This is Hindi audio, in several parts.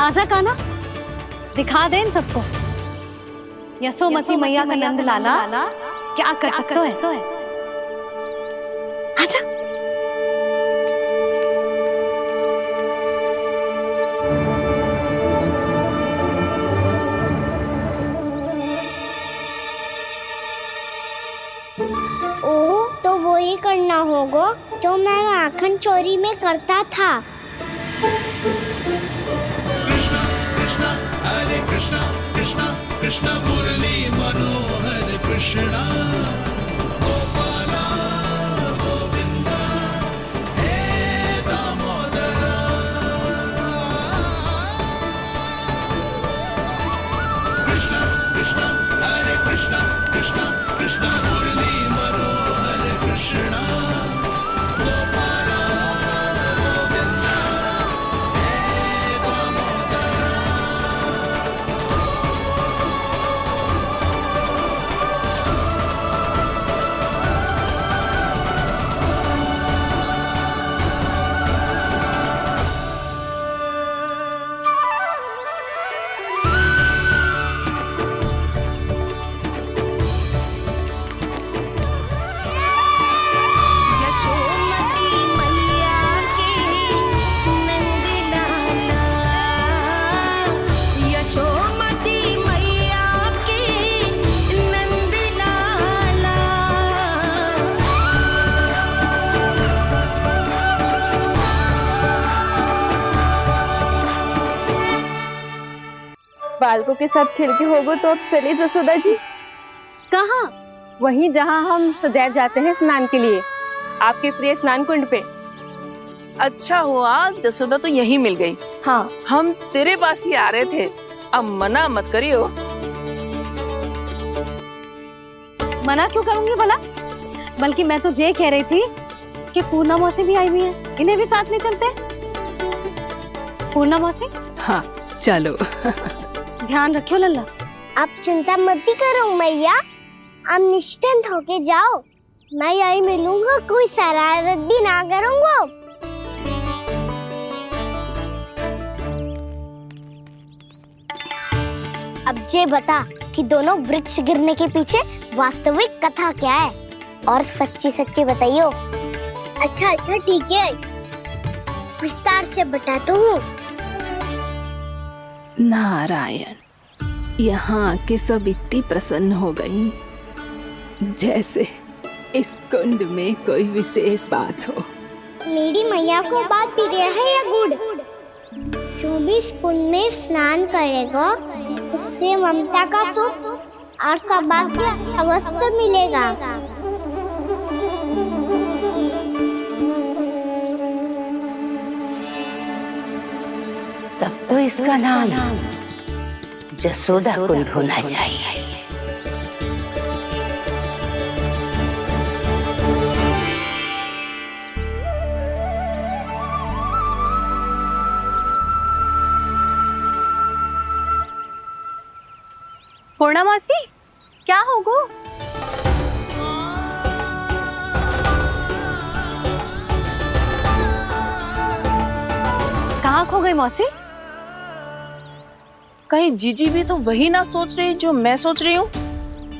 आजा कान्हा, दिखा दे इन सबको यशोमती मैया का नंद लाला क्या कर सकता है। आजा। ओ, तो वो ही करना होगा जो मैं माखन चोरी में करता था। कृष्णा कृष्णा हरे कृष्णा कृष्णा कृष्णा मुरली मनोहर कृष्णा गोपाला गोविंदा हे दामोदरा। कृष्णा कृष्णा हरे कृष्णा कृष्णा कृष्णा मुरली मनोहर कृष्णा गोपाला गोविंदा हे दामोदरा। यशोमती मैया की नंद लाला, यशोमती मैया की नंद लाला। बालकों के साथ खेल के होगो तो अब चलिए जसोदा जी। कहाँ? वहीं जहाँ हम सदैव जाते हैं स्नान के लिए, आपके प्रिय स्नान कुंड पे। अच्छा हुआ जसोदा तो यहीं मिल गई। हाँ, हम तेरे पास ही आ रहे थे, अब मना मत करियो। मना क्यों करूंगी भला? बल्कि मैं तो ये कह रही थी कि पूर्णा मौसी भी आई हुई है, इन्हें भी साथ ले चलते हैं। पूर्णा मौसी, हाँ चलो। ध्यान रखियो लल्ला। आप चिंता मत करो मैया, आप निश्चिंत होके जाओ, मैं यही मिलूंगा, कोई शरारत भी ना करूंगा। अब ये बता कि दोनों वृक्ष गिरने के पीछे वास्तविक कथा क्या है, और सच्ची सच्ची बताइयो। अच्छा अच्छा ठीक है, विस्तार से बताता हूँ। नारायण, यहाँ के सब इतनी प्रसन्न हो गई जैसे इस कुंड में कोई विशेष बात हो। मेरी मैया को बात प्रिय है या गुड़? जो भी इस कुंड में स्नान करेगा उससे ममता का सुख और सौभाग्य अवश्य मिलेगा। तब तो इसका नाम जसोदा कुंड होना चाहिए। पूर्णा मौसी, क्या होगो? कहाँ खो गई मौसी? कहीं जीजी भी तो वही ना सोच रही जो मैं सोच रही हूँ।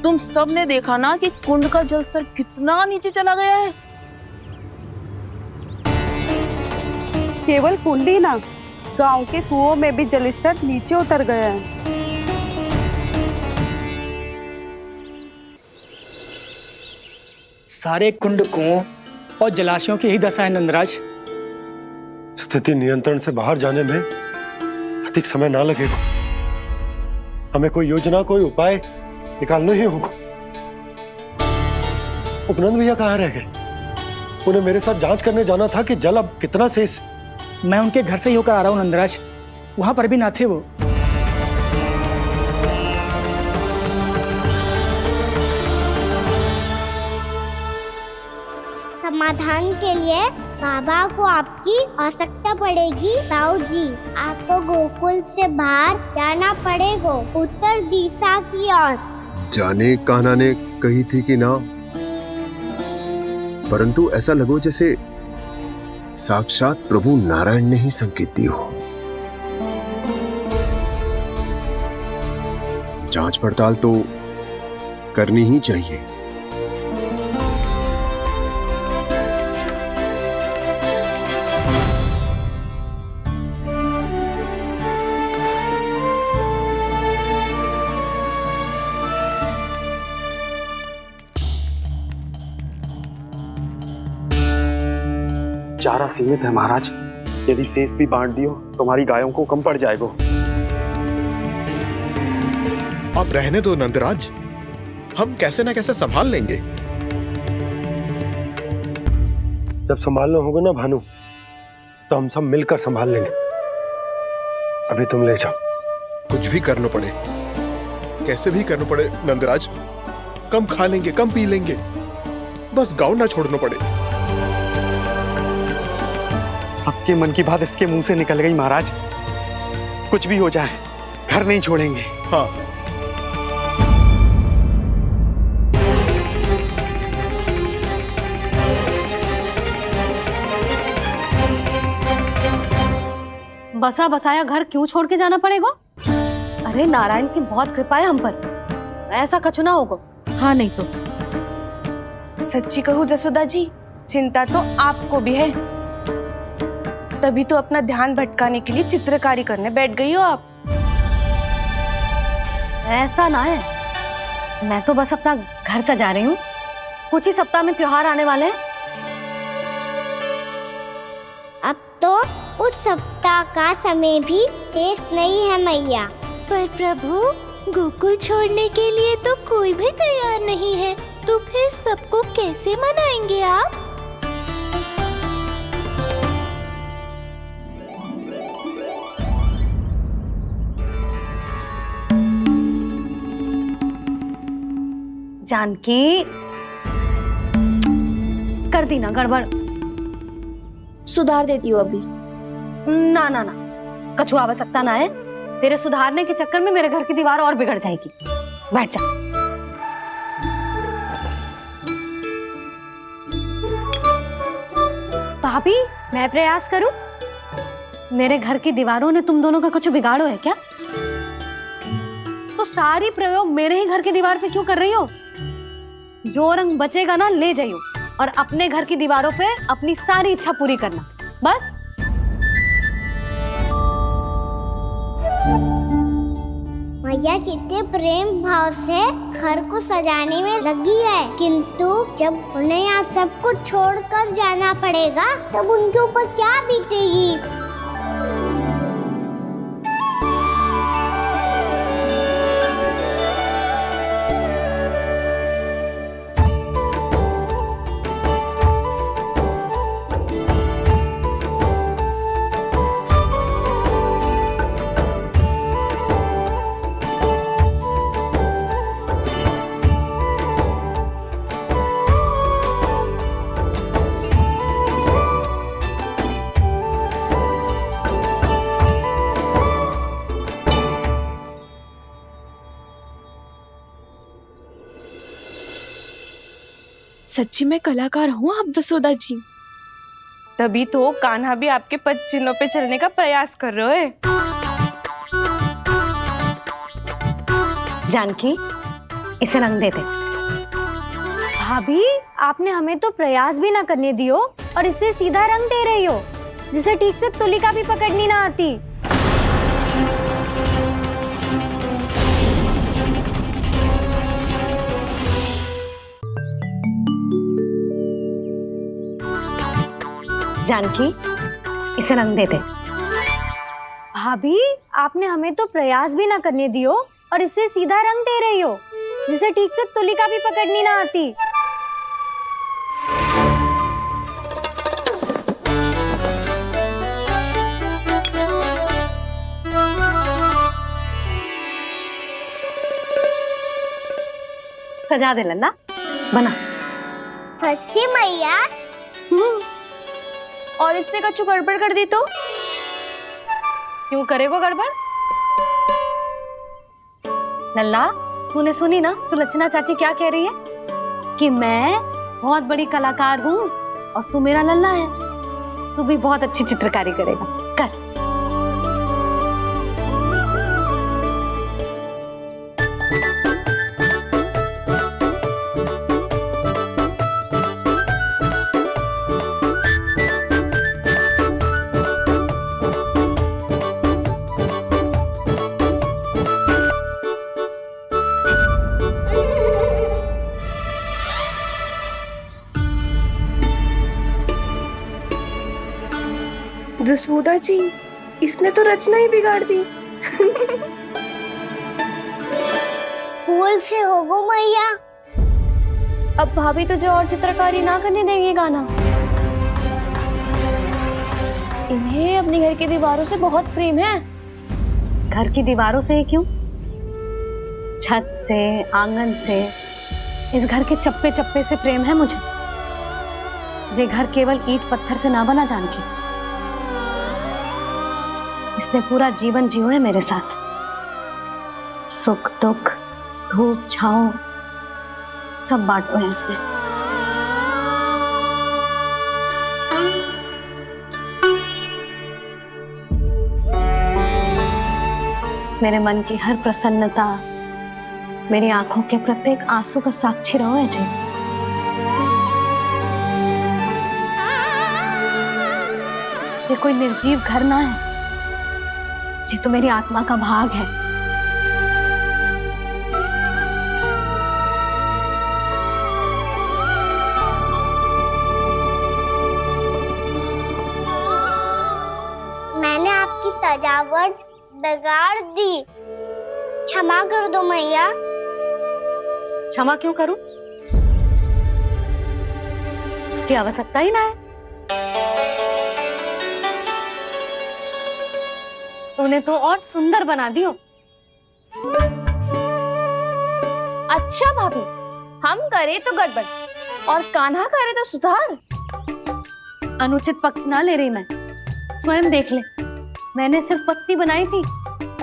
तुम सब ने देखा ना कि कुंड का जलस्तर कितना नीचे चला गया है। केवल कुंड ही ना, गांव के कुओं में भी जलस्तर नीचे उतर गया है। सारे कुंड कुओं और जलाशयों की ही दशा है नंदराज। स्थिति नियंत्रण से बाहर जाने में अधिक समय ना लगेगा। हमें कोई योजना, कोई उपाय निकालना ही होगा। उपनंद भैया कहाँ रह गए? उन्हें मेरे साथ जांच करने जाना था कि जल अब कितना शेष। मैं उनके घर से ही होकर आ रहा हूँ नंदराज, वहां पर भी ना थे वो। समाधान के लिए बाबा को आपकी आवश्यकता पड़ेगी। ताऊ जी, आपको गोकुल से बाहर जाना पड़ेगा, उत्तर दिशा की ओर। जाने कान्हा ने कही थी कि ना, परंतु ऐसा लगो जैसे साक्षात प्रभु नारायण ने ही संकेत दी हो। जांच पड़ताल तो करनी ही चाहिए। चारा सीमित है महाराज, यदि शेष भी बांट दियो तो हमारी गायों को कम पड़ जाएगा। आप रहने दो नंदराज, हम कैसे ना कैसे संभाल लेंगे। जब संभालना होगा ना भानु, तो हम सब मिलकर संभाल लेंगे। अभी तुम ले जाओ। कुछ भी करना पड़े, कैसे भी करना पड़े नंदराज, कम खा लेंगे, कम पी लेंगे, बस गांव ना छोड़ना पड़े। सबके मन की बात इसके मुंह से निकल गई महाराज। कुछ भी हो जाए घर नहीं छोड़ेंगे। हाँ, बसा बसाया घर क्यों छोड़ के जाना पड़ेगा? अरे नारायण की बहुत कृपा है हम पर, ऐसा कछु ना होगा। हाँ नहीं तो सच्ची कहूँ जसोदा जी, चिंता तो आपको भी है, तभी तो अपना ध्यान भटकाने के लिए चित्रकारी करने बैठ गई हो आप। ऐसा ना है, मैं तो बस अपना घर सजा रही हूँ। कुछ ही सप्ताह में त्योहार आने वाले हैं। अब तो उस सप्ताह का समय भी शेष नहीं है मैया। पर प्रभु, गोकुल छोड़ने के लिए तो कोई भी तैयार नहीं है, तो फिर सबको कैसे मनाएंगे आप? जानकी, कर दी ना गड़बड़। सुधार देती हूँ अभी। ना ना ना, कछु आवश्यकता ना है। तेरे सुधारने के चक्कर में मेरे घर की दीवार और बिगड़ जाएगी। बैठ जा। भाभी, मैं प्रयास करूं? मेरे घर की दीवारों ने तुम दोनों का कुछ बिगाड़ो है क्या? तो सारी प्रयोग मेरे ही घर की दीवार पे क्यों कर रही हो? जो रंग बचेगा ना ले जाइयो, और अपने घर की दीवारों पे अपनी सारी इच्छा पूरी करना, बस। मैया कितने प्रेम भाव से घर को सजाने में लगी है, किंतु जब उन्हें यहाँ सब कुछ छोड़कर जाना पड़ेगा तब उनके ऊपर क्या बीतेगी? सच्ची में कलाकार हूँ आप जसोदा जी, तभी तो कान्हा भी आपके पद चिन्हों पे चलने का प्रयास कर रहे है। जानकी, इसे रंग दे दे। भाभी, आपने हमें तो प्रयास भी ना करने दियो और इसे सीधा रंग दे रही हो, जिसे ठीक से तुलिका भी पकड़नी ना आती। जानकी, इसे रंग दे दे। भाभी, आपने हमें तो प्रयास भी ना करने दियो और इसे सीधा रंग दे रही हो, जिसे ठीक से तुलिका भी पकड़नी ना आती। सजा दे लल्ला, बना। सच्ची मैया? और इसने कछु गड़बड़ कर दी तो? क्यों करेगो गड़बड़? लल्ला, तूने सुनी ना सुलक्षणा चाची क्या कह रही है? कि मैं बहुत बड़ी कलाकार हूँ और तू मेरा लल्ला है, तू भी बहुत अच्छी चित्रकारी करेगा। कर। जसोदा जी, इसने तो रचना ही बिगाड़ दी। फूल से होगो मैया। अब भाभी तुझे और चित्रकारी ना करने देंगी गाना। इन्हें अपने घर की दीवारों से बहुत प्रेम है। घर की दीवारों से ही क्यों, छत से, आंगन से, इस घर के चप्पे चप्पे से प्रेम है मुझे। जे घर केवल ईंट पत्थर से ना बना जानकी, इसने पूरा जीवन जियो है मेरे साथ। सुख दुख, धूप छांव सब बांटो है इसने। मेरे मन की हर प्रसन्नता, मेरी आंखों के प्रत्येक आंसू का साक्षी रहो है जी। जे कोई निर्जीव घर ना है, जी तो मेरी आत्मा का भाग है। मैंने आपकी सजावट बिगाड़ दी, क्षमा कर दो मैया। क्षमा क्यों करूं? इसकी आवश्यकता ही ना है। तूने तो और सुंदर बना दियो। अच्छा भाभी, हम करे तो गड़बड़ और कान्हा करे तो सुधार। अनुचित पक्ष ना ले रही मैं, स्वयं देख ले। मैंने सिर्फ पत्ती बनाई थी,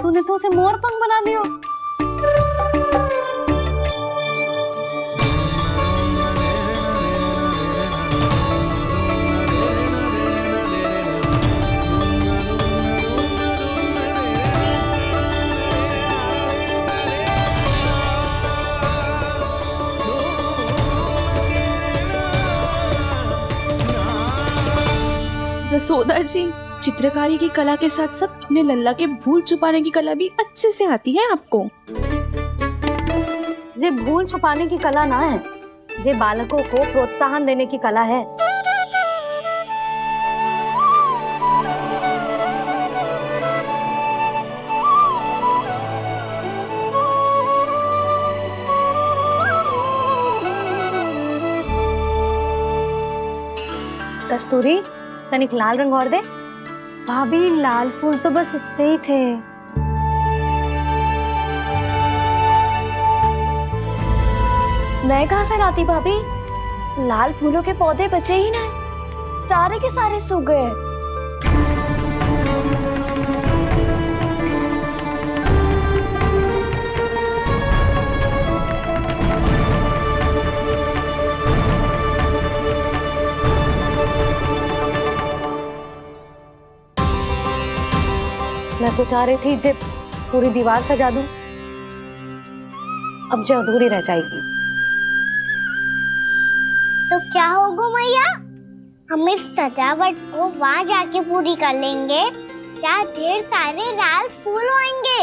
तूने तो उसे मोर पंख बना दियो। जसोदा जी, चित्रकारी की कला के साथ साथ अपने लल्ला के भूल छुपाने की कला भी अच्छे से आती है आपको। जे भूल छुपाने की कला ना है, जे बालकों को प्रोत्साहन देने की कला है। कस्तूरी, तनिक लाल रंग और दे। भाभी लाल फूल तो बस इतने ही थे। मैं कहाँ से लाती भाभी? लाल फूलों के पौधे बचे ही ना, सारे के सारे सूख गए। मैं तो चाह रही थी जब पूरी दीवार सजा दूं, अब जो अधूरी रह जाएगी। तो क्या होगा मैया, हम इस सजावट को वहाँ जाके पूरी कर लेंगे, जहाँ ढेर सारे लाल फूल होंगे।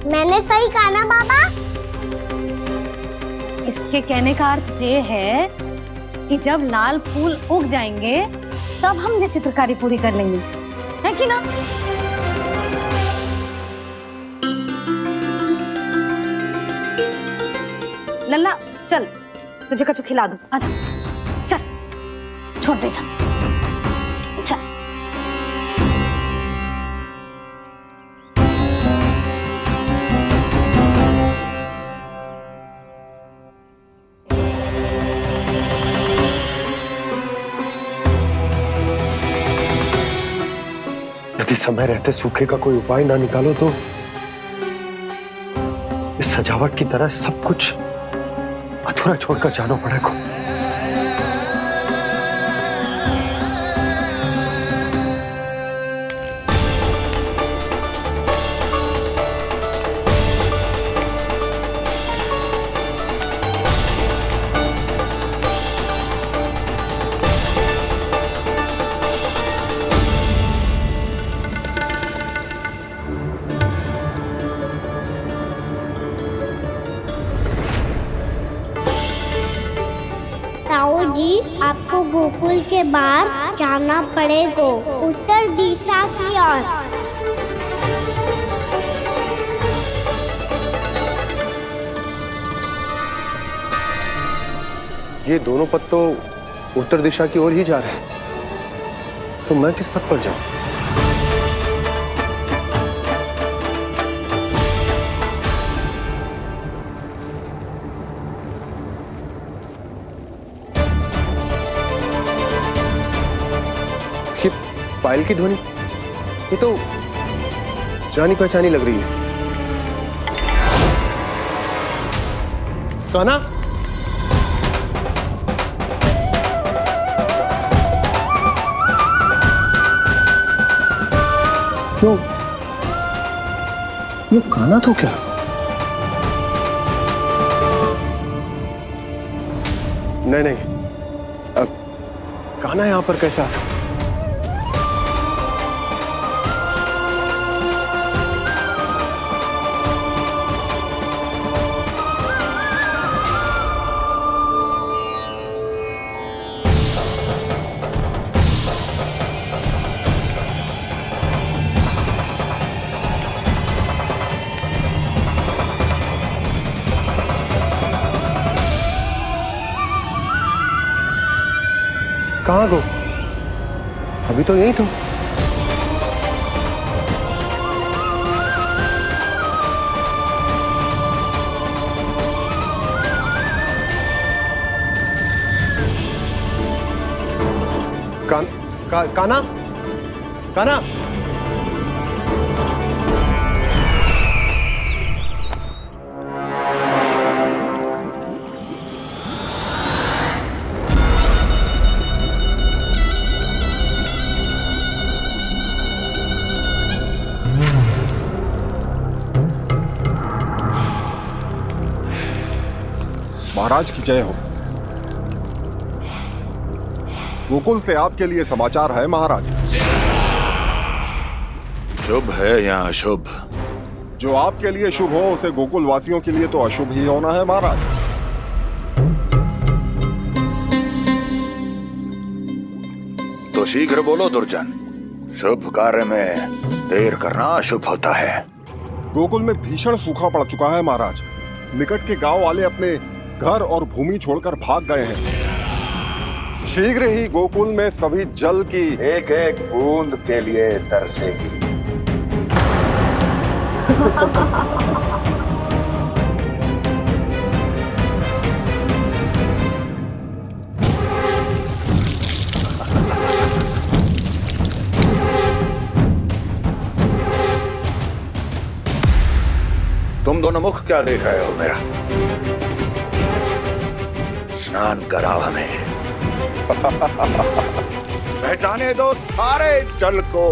मैंने सही कहा ना बाबा? इसके कहने का अर्थ ये है कि जब लाल फूल उग जाएंगे तब हम ये चित्रकारी पूरी कर लेंगे, है कि ना? लल्ला चल, तुझे कछु खिला दूं, आजा, चल, छोड़ दे, चल। यदि समय रहते सूखे का कोई उपाय ना निकालो तो इस सजावट की तरह सब कुछ अधूरा छोड़कर जाना पड़ेगा। गोकुल के बाहर जाना पड़ेगा, उत्तर दिशा की ओर। ये दोनों पथ तो उत्तर दिशा की ओर ही जा रहे हैं, तो मैं किस पथ पर जाऊं? ये पायल की ध्वनि, ये तो जानी पहचानी लग रही है। कान्हा, क्यों? ये कान्हा तो क्या? नहीं नहीं, अब कान्हा यहां पर कैसे आ सकता? कहाँ गो? अभी तो यही तो। कान्हा, कान्हा, महाराज की जय हो। गोकुल से आपके लिए समाचार है महाराज। शुभ है या अशुभ? जो आपके लिए शुभ हो उसे गोकुल वासियों के लिए तो अशुभ ही होना है महाराज। तो शीघ्र बोलो दुर्जन, शुभ कार्य में देर करना अशुभ होता है। गोकुल में भीषण सूखा पड़ चुका है महाराज। निकट के गांव वाले अपने घर और भूमि छोड़कर भाग गए हैं। शीघ्र ही गोकुल में सभी जल की एक एक बूंद के लिए तरसेगी। तुम दोनों मुख क्या देख रहे हो मेरा? स्नान कराओ हमें। पहचाने दो सारे जल को।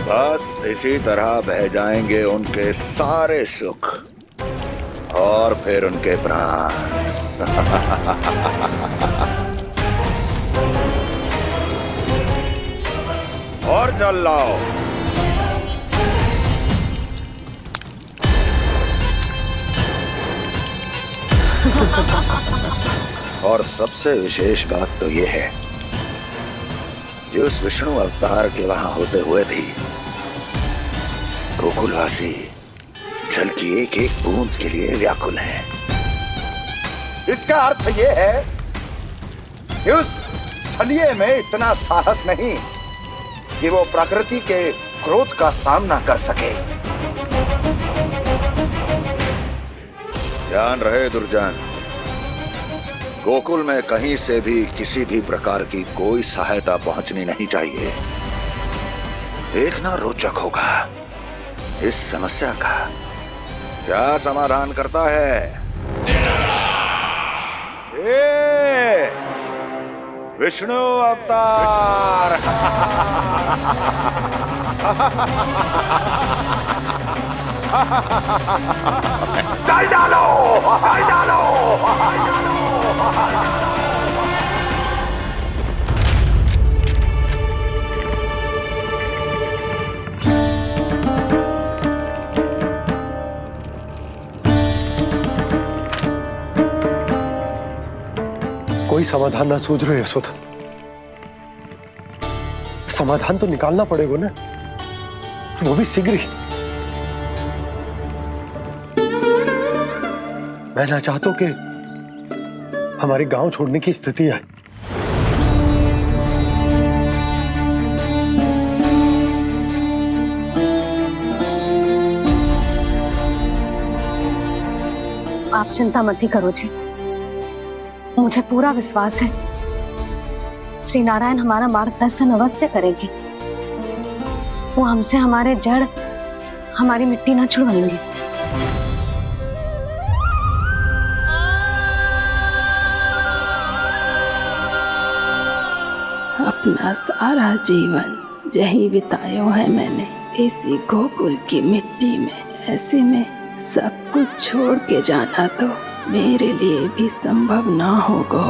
बस इसी तरह बह जाएंगे उनके सारे सुख और फिर उनके प्राण। और जल लाओ। और सबसे विशेष बात तो ये है कि उस विष्णु अवतार के वहां होते हुए भी गोकुलवासी जल की एक एक बूंद के लिए व्याकुल हैं। इसका अर्थ ये है कि उस छलिए में इतना साहस नहीं कि वो प्रकृति के क्रोध का सामना कर सके। ध्यान रहे दुर्जन, गोकुल में कहीं से भी किसी भी प्रकार की कोई सहायता पहुंचनी नहीं चाहिए। देखना रोचक होगा इस समस्या का क्या समाधान करता है। विष्णु अवतार। चल डालो, चल डालो। कोई समाधान ना सूझ रहे यशोदा। समाधान तो निकालना पड़ेगा ना, वो भी शीघ्र ही। मैं ना चाहता हूं कि हमारे गांव छोड़ने की स्थिति आए। आप चिंता मत ही करो जी, मुझे पूरा विश्वास है श्री नारायण हमारा मार्गदर्शन अवश्य करेंगे। वो हमसे हमारे जड़, हमारी मिट्टी ना छुड़वाएंगे। अपना सारा जीवन यही बिताया है मैंने, इसी गोकुल की मिट्टी में। ऐसे में सब कुछ छोड़ के जाना तो मेरे लिए भी संभव ना होगा।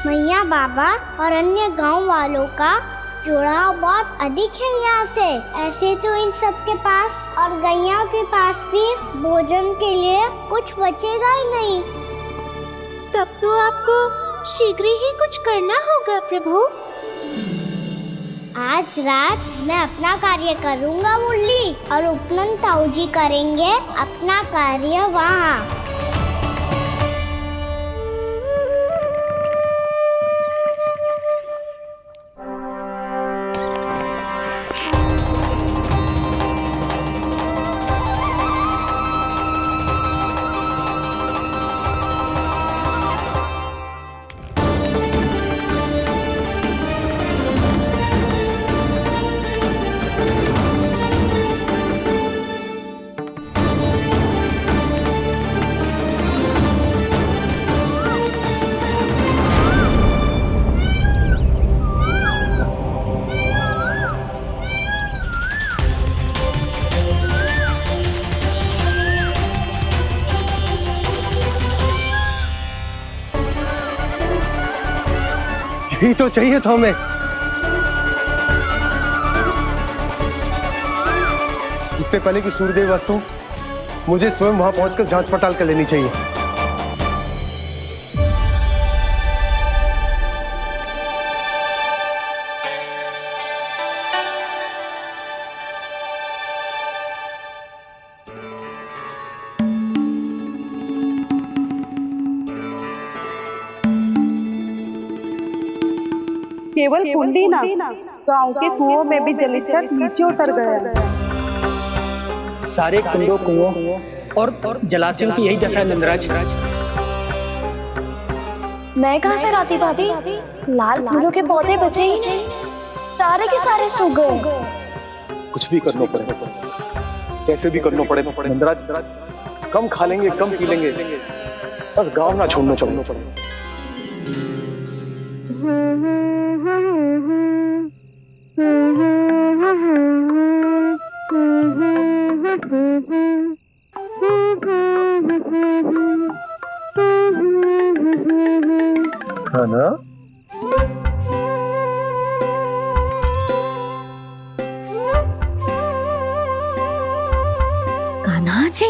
मैया बाबा और अन्य गांव वालों का जुड़ाव बहुत अधिक है यहाँ से। ऐसे तो इन सब के पास और गैया के पास भी भोजन के लिए कुछ बचेगा ही नहीं। तब तो आपको शीघ्र ही कुछ करना होगा प्रभु। आज रात मैं अपना कार्य करूँगा मुरली, और उपनंद ताऊ जी करेंगे अपना कार्य वहाँ। यही तो चाहिए था हमें। इससे पहले कि सूर्यदेव अस्त हो, मुझे स्वयं वहां पहुंचकर जांच पड़ताल कर लेनी चाहिए। केवल कुंडी ना, गांव के कुओं में भी जलस्तर नीचे उतर गया है। सारे कुंडों, कुओं और जलाशयों की यही दशा है नंदराज। मैं कहाँ से लाती भाभी? लाल फूलों के पौधे बचे ही नहीं, सारे के सारे सूख गए। कुछ भी करना पड़ेगा, कैसे भी करना पड़ेगा नंदराज। कम खा लेंगे, कम पी लेंगे, बस गांव ना छोड़ना चाहिए। है ना? कान्हा जी,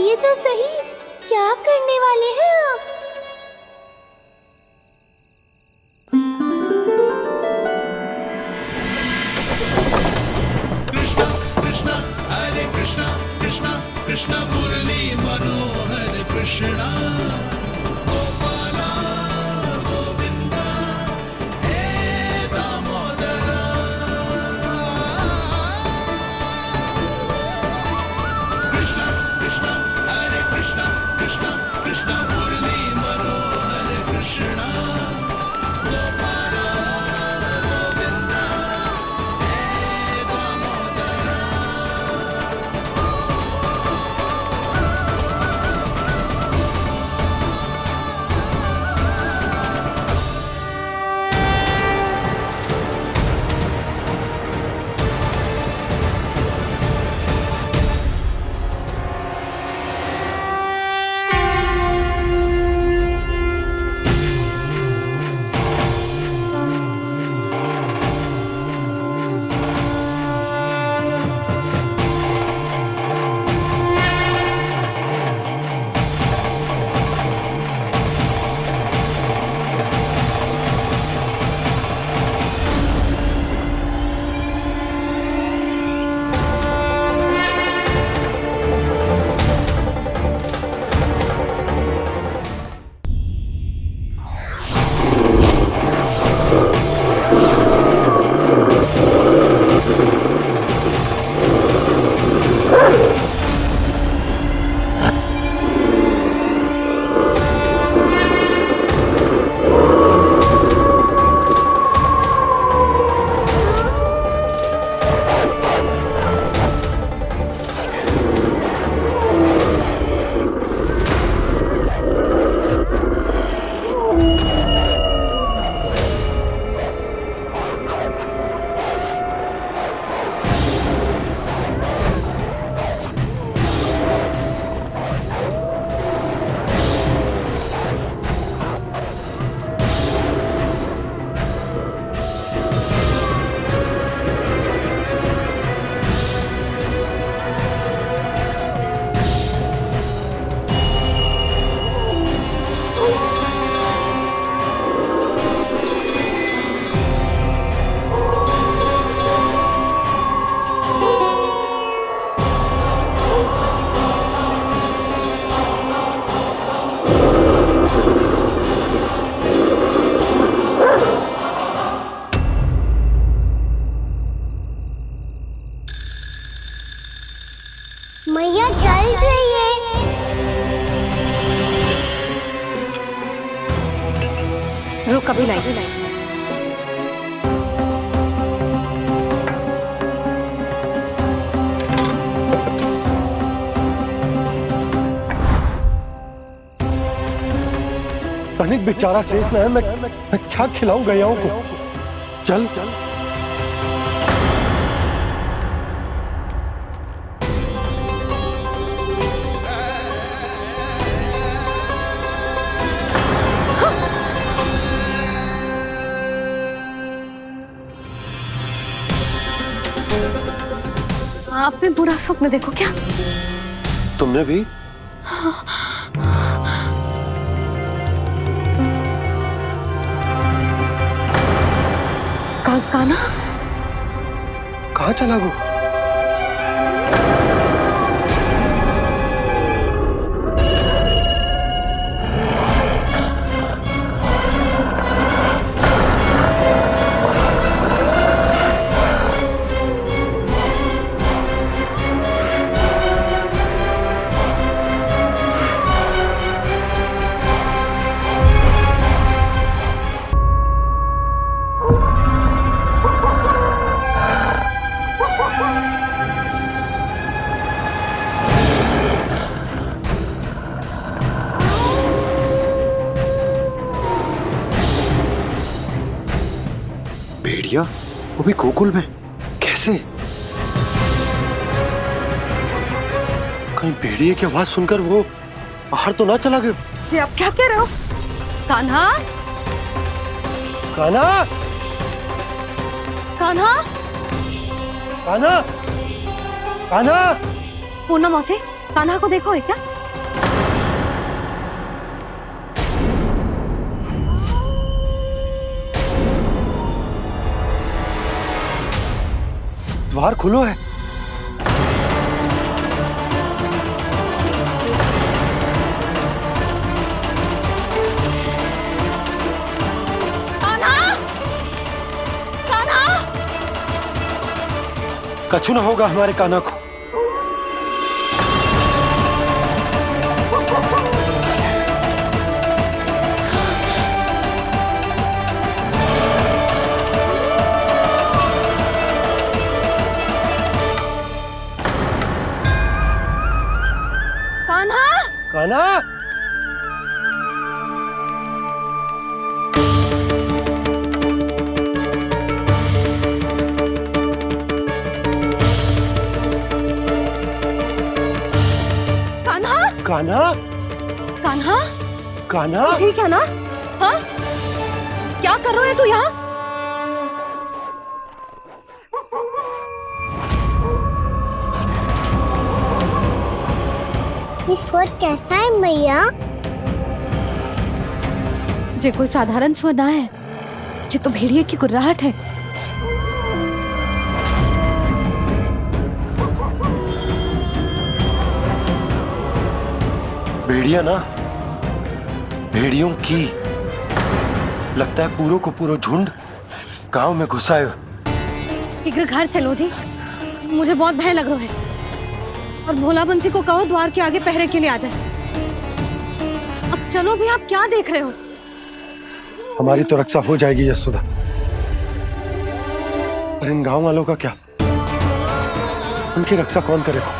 बताइए तो सही, क्या करने वाले हैं आप? कृष्ण मुरली मनोहर कृष्णा गोपाला गोविंदा हे दामोदरा। कृष्ण कृष्ण हरे कृष्ण कृष्ण कृष्ण मुरली मनोहर कृष्णा गोपाला गोविंदा हे दामोदरा। मैया जल जाइए। रुक अभी लाई। तनिक बेचारा शेष न है, मैं क्या खिलाऊं गयाओं को। चल चल आपने बुरा स्वप्न देखो क्या? तुमने भी? कान्हा कहाँ चला गो? भेड़िया, वो भी गोकुल में, कैसे? कहीं भेड़िए की आवाज सुनकर वो बाहर तो ना चला गया? जी आप क्या कह रहे हो? कान्हा, कान्हा, कान्हा, कान्हा, कान्हा। पूनम मौसी, कान्हा को देखो है क्या? द्वार खुलो है। कछु ना होगा हमारे कान्हा को। कान्हा, कान्हा, कान्हा, कान्हा, कान्हा, ठीक है ना? हाँ, क्या कर रहे हो तू यहाँ? ये स्वर कैसा है मैया? जे कोई साधारण स्वर ना है, जे तो भेड़िए की गुर्राहट है। भेड़िया ना, भेड़ियों की। लगता है पूरो को पूरो झुंड गांव में घुसा है। शीघ्र घर चलो जी, मुझे बहुत भय लग रहा है। और भोला बंसी को कहो द्वार के आगे पहरे के लिए आ जाए। अब चलो भी, आप क्या देख रहे हो? हमारी तो रक्षा हो जाएगी यशोदा, पर इन गांव वालों का क्या? उनकी रक्षा कौन करेगा?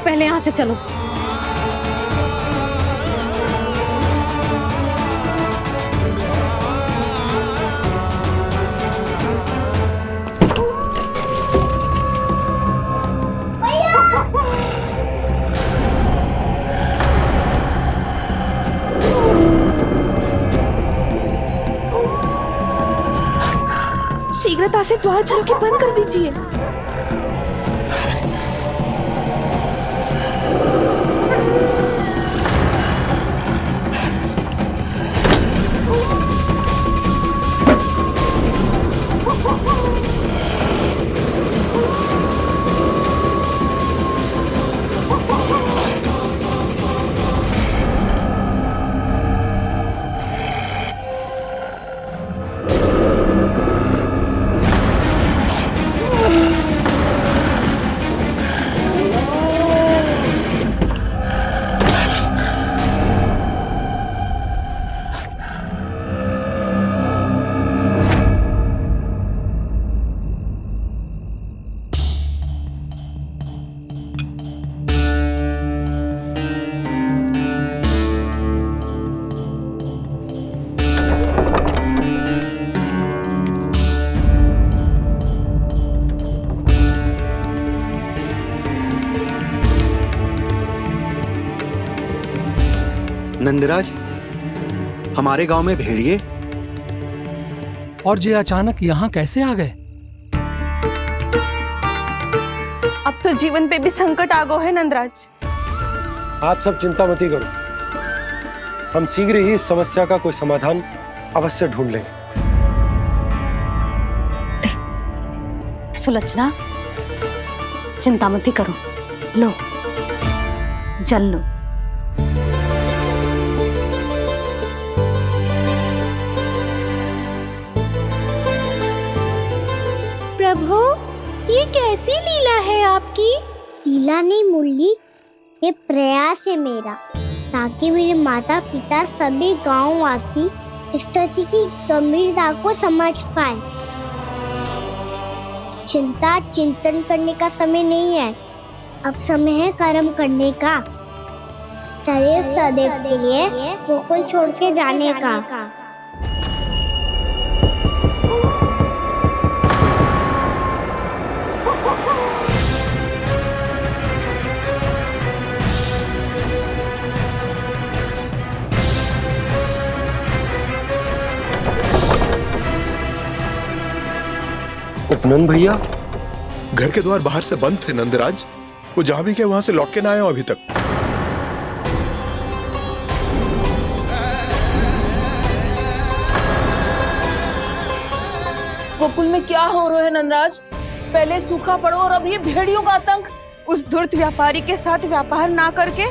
पहले यहाँ से चलो। शीघ्रता से द्वार चलो के बंद कर दीजिए। नंदराज, हमारे गांव में भेड़िए और ये अचानक यहाँ कैसे आ गए? अब तो जीवन पे भी संकट आ गो है नंदराज। आप सब चिंता मत करो, हम शीघ्र ही इस समस्या का कोई समाधान अवश्य ढूंढ लेंगे। सुलक्षणा, चिंता मत करो, लो जल लो। प्रभु, ये कैसी लीला है आपकी? लीला नहीं मुरली, ये प्रयास है मेरा, ताकि मेरे माता पिता सभी गांव वासी स्थिति की गंभीरता को समझ पाए। चिंता चिंतन करने का समय नहीं है, अब समय है कर्म करने का, सदैव सदैव के लिए गोकुल छोड़ के जाने का। उपनंद भैया, घर के द्वार बाहर से बंद थे नंदराज, वो जहां भी गए वहां से लौट के ना आए हो अभी तक। गोकुल में क्या हो रहा है नंदराज? पहले सूखा पड़ो और अब ये भेड़ियों का आतंक। उस धूर्त व्यापारी के साथ व्यापार ना करके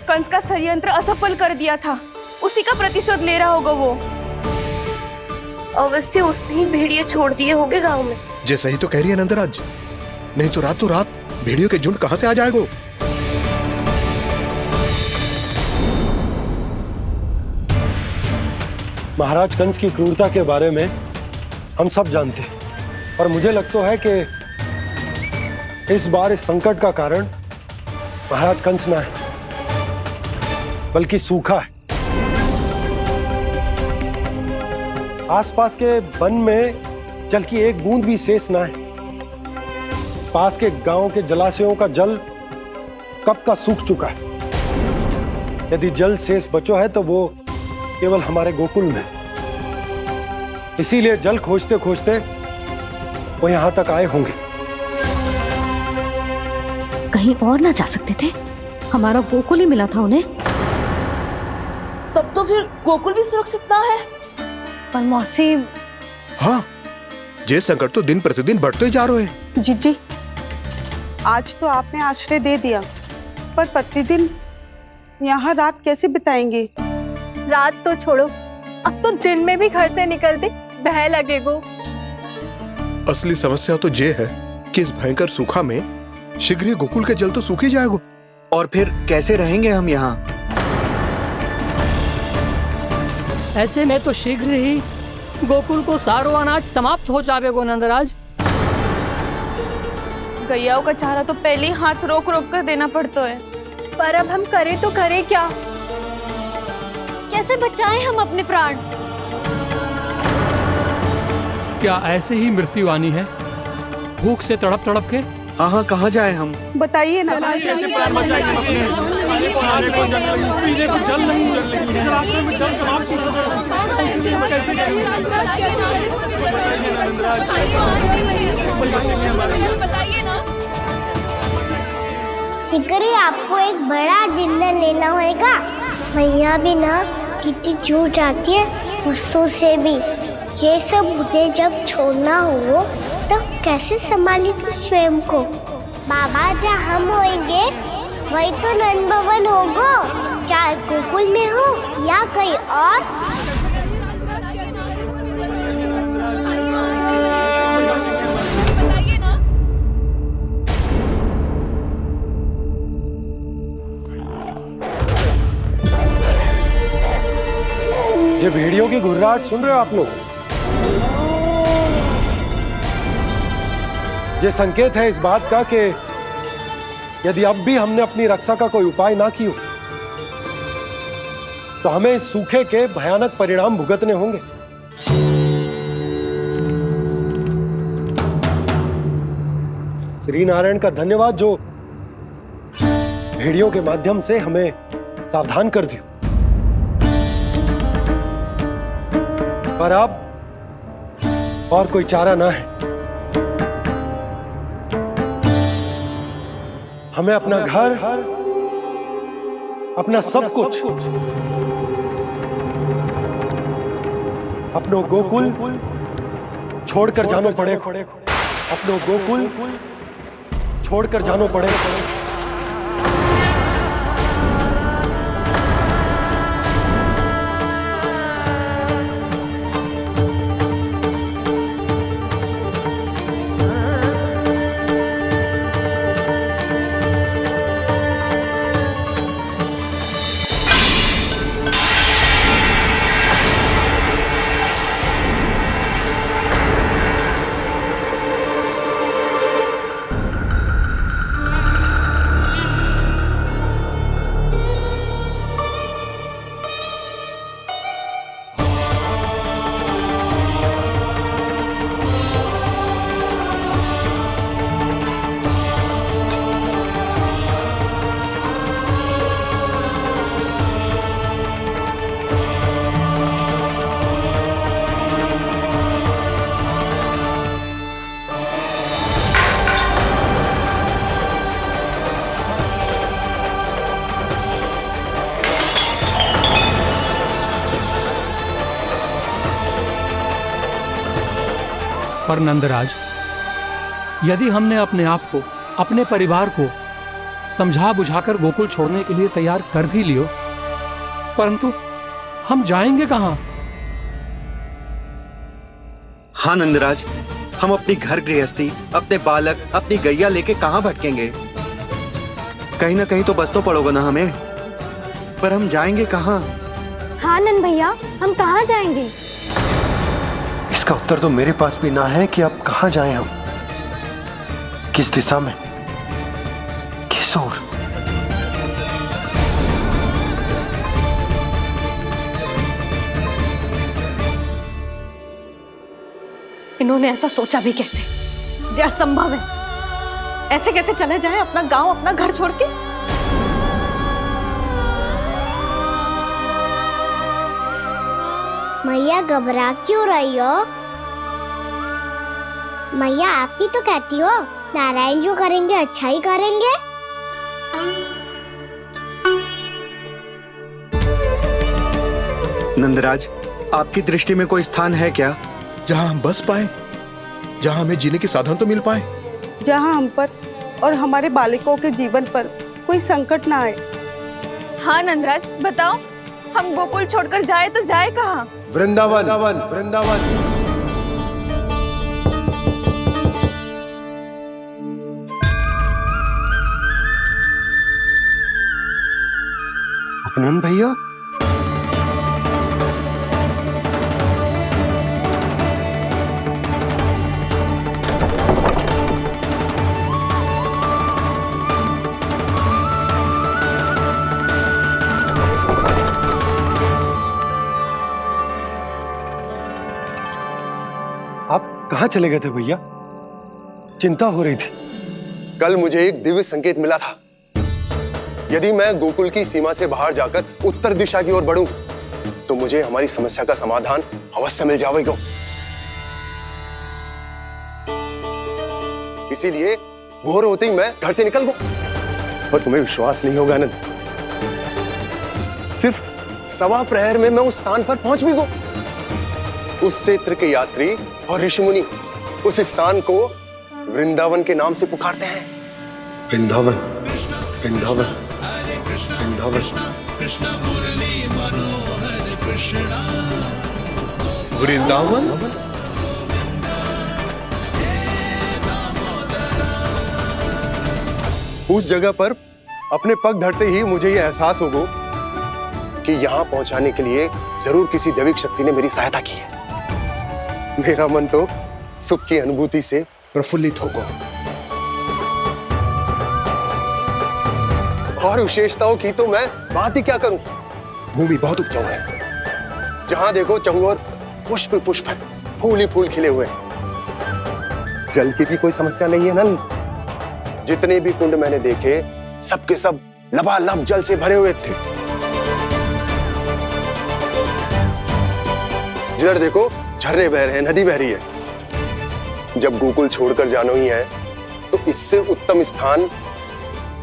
कंस का षड्यंत्र असफल कर दिया था, उसी का प्रतिशोध ले रहा होगा वो। अवश्य उसने ही भेड़िए छोड़ दिए होंगे गांव में। जैसा ही तो कह रही है नंदराज, नहीं तो रात भेड़ियों के झुंड कहां से आ जाएगा? महाराज कंस की क्रूरता के बारे में हम सब जानते हैं, और मुझे लगता है कि इस बार इस संकट का कारण महाराज कंस ना है, बल्कि सूखा है। आसपास के वन में जल की एक बूंद भी शेष ना है। पास के गांव के जलाशयों का जल कब का सूख चुका है। यदि जल शेष बचो है तो वो केवल हमारे गोकुल में। इसीलिए जल खोजते खोजते वो यहां तक आए होंगे। कहीं और ना जा सकते थे? हमारा गोकुल ही मिला था उन्हें। तब तो फिर गोकुल भी सुरक्षित ना है। पर मौसी, हाँ, ये संकट तो दिन प्रतिदिन बढ़ते जा रहे हैं। जीजी, आज तो आपने आश्रय दे दिया, पर प्रतिदिन यहाँ रात कैसे बिताएंगे? रात तो छोड़ो, अब तो दिन में भी घर से निकलते भय लगेगो। असली समस्या तो ये है कि इस भयंकर सूखा में शीघ्र ही गोकुल के जल तो सूख ही जाएगा। और फिर कैसे रहेंगे हम यहाँ? ऐसे में तो शीघ्र ही गोकुल को सारो अनाज समाप्त हो जाएगो नंदराज। गैयाओं का चारा तो पहले ही हाथ रोक रोक कर देना पड़ता है। पर अब हम करें तो करें क्या? कैसे बचाएं हम अपने प्राण? क्या ऐसे ही मृत्यु आनी है, भूख से तड़प तड़प के? हाँ, कहाँ जाएं हम? बताइए ना। शिकारी, आपको एक बड़ा डिनर लेना होगा। मैया भी ना कितनी झूठ आती है गुस्सों से भी। ये सब उन्हें जब छोड़ना हो तो कैसे संभाली तू स्वयं को? बाबा जहाँ हम होंगे वही तो नंद भवन होगा, चाहे गोकुल में हो या कहीं और। ये भेड़ियों की घुर्राहट सुन रहे हो आप लोग? ये संकेत है इस बात का कि यदि अब भी हमने अपनी रक्षा का कोई उपाय ना किया तो हमें इस सूखे के भयानक परिणाम भुगतने होंगे। श्री नारायण का धन्यवाद जो भेड़ियों के माध्यम से हमें सावधान कर दिया। पर अब और कोई चारा ना है। हमें अपना घर, अपना सब कुछ, अपनो गोकुल छोड़कर जानो पड़े। अपनो गोकुल छोड़कर जानो पड़े। पर नंदराज, यदि हमने अपने आप को, अपने परिवार को समझा बुझाकर गोकुल छोड़ने के लिए तैयार कर भी लियो, परंतु हम जाएंगे कहाँ? हाँ नंदराज, हम अपनी घर गृहस्थी, अपने बालक, अपनी गैया लेके कहाँ भटकेंगे? कहीं ना कहीं तो बस तो पड़ोगे ना हमें, पर हम जाएंगे कहाँ? हाँ नंद भैया, हम कहाँ जाएंगे? इसका उत्तर तो मेरे पास भी ना है कि अब कहाँ जाएं हम, किस दिशा में, किस ओर। इन्होंने ऐसा सोचा भी कैसे? जो असंभव है। ऐसे कैसे चले जाए अपना गांव, अपना घर छोड़ के? मैया घबरा क्यों रही हो? मैया आप ही तो कहती हो नारायण जो करेंगे अच्छा ही करेंगे। नंदराज, आपकी दृष्टि में कोई स्थान है क्या जहां हम बस पाए, जहां हमें जीने के साधन तो मिल पाए, जहाँ हम पर और हमारे बालकों के जीवन पर कोई संकट ना आए? हाँ नंदराज, बताओ, हम गोकुल छोड़कर जाए तो जाए कहाँ? वृंदावन, वृंदावन। नंद भैया, आप कहाँ चले गए थे भैया? चिंता हो रही थी। कल मुझे एक दिव्य संकेत मिला था। यदि मैं गोकुल की सीमा से बाहर जाकर उत्तर दिशा की ओर बढ़ूं, तो मुझे हमारी समस्या का समाधान अवश्य मिल जाएगा। इसीलिए भोर होते ही मैं घर से निकल गया। और तुम्हें विश्वास नहीं होगा आनंद, सिर्फ 1.25 प्रहर में मैं उस स्थान पर पहुंच भी गया। उस क्षेत्र के यात्री और ऋषिमुनि उस स्थान को वृंदावन के नाम से पुकारते हैं। वृंदावन, वृंदावन, वृंदावन। वृंदावन? उस जगह पर अपने पग धरते ही मुझे यह एहसास होगा कि यहां पहुंचाने के लिए जरूर किसी दैविक शक्ति ने मेरी सहायता की है। मेरा मन तो सुख की अनुभूति से प्रफुल्लित होगा। और विशेषताओं की तो मैं बात ही क्या करूं। भूमि बहुत उपजाऊ है, जहां देखो चहुओर पुष्प पुष्प है, फूल ही फूल खिले हुए हैं। जल की भी कोई समस्या नहीं है नंद। जितने भी कुंड मैंने देखे, सबके सब लबालब जल से भरे हुए थे। जिधर देखो झरने बह रहे हैं, नदी बह रही है। जब गोकुल छोड़कर जाना ही है, तो इससे उत्तम स्थान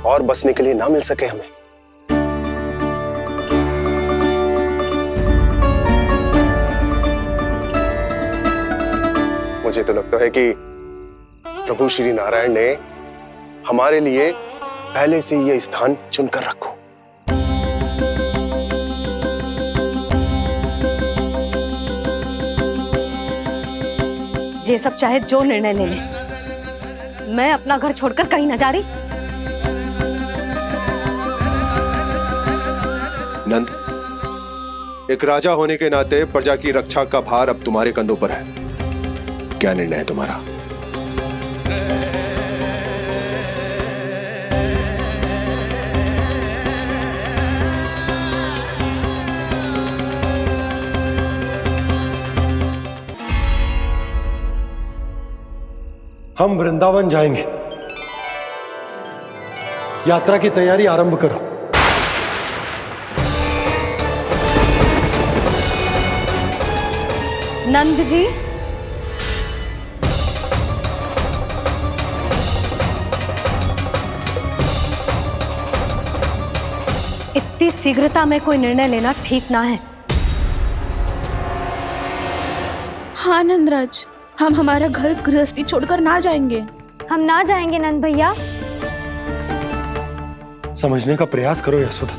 और बसने के लिए ना मिल सके हमें। मुझे तो लगता है कि प्रभु श्री नारायण ने हमारे लिए पहले से यह स्थान चुनकर रखो। ये सब चाहे जो निर्णय ले ले, मैं अपना घर छोड़कर कहीं न जा रही। नंद, एक राजा होने के नाते प्रजा की रक्षा का भार अब तुम्हारे कंधों पर है। क्या निर्णय है तुम्हारा? हम वृंदावन जाएंगे। यात्रा की तैयारी आरंभ करो। नंद जी, इतनी शीघ्रता में कोई निर्णय लेना ठीक ना है। हाँ नंदराज, हम हमारा घर गृहस्थी छोड़कर ना जाएंगे। हम ना जाएंगे नंद भैया। समझने का प्रयास करो यशोदा।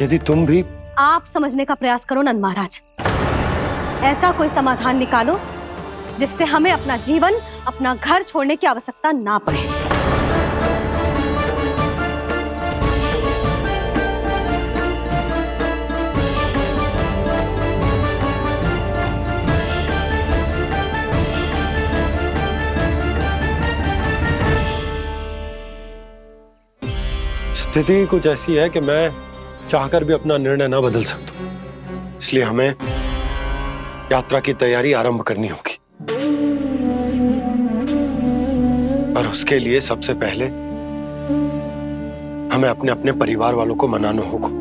यदि तुम भी आप समझने का प्रयास करो नंद महाराज। ऐसा कोई समाधान निकालो जिससे हमें अपना जीवन, अपना घर छोड़ने की आवश्यकता ना पड़े। स्थिति कुछ ऐसी है कि मैं चाहकर भी अपना निर्णय ना बदल सकता, इसलिए हमें यात्रा की तैयारी आरंभ करनी होगी। और उसके लिए सबसे पहले हमें अपने अपने परिवार वालों को मनाना होगा।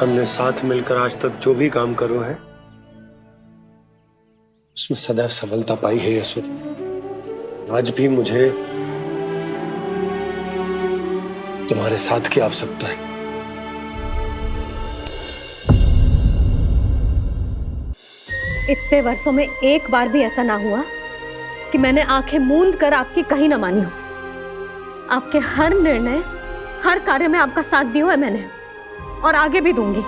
हमने साथ मिलकर आज तक जो भी काम करो है उसमें सदैव सफलता पाई है यशोदा। आज भी मुझे तुम्हारे साथ की आवश्यकता है। इतने वर्षों में एक बार भी ऐसा ना हुआ कि मैंने आंखें मूंद कर आपकी कहीं ना मानी हो। आपके हर निर्णय, हर कार्य में आपका साथ दिया है मैंने, और आगे भी दूंगी।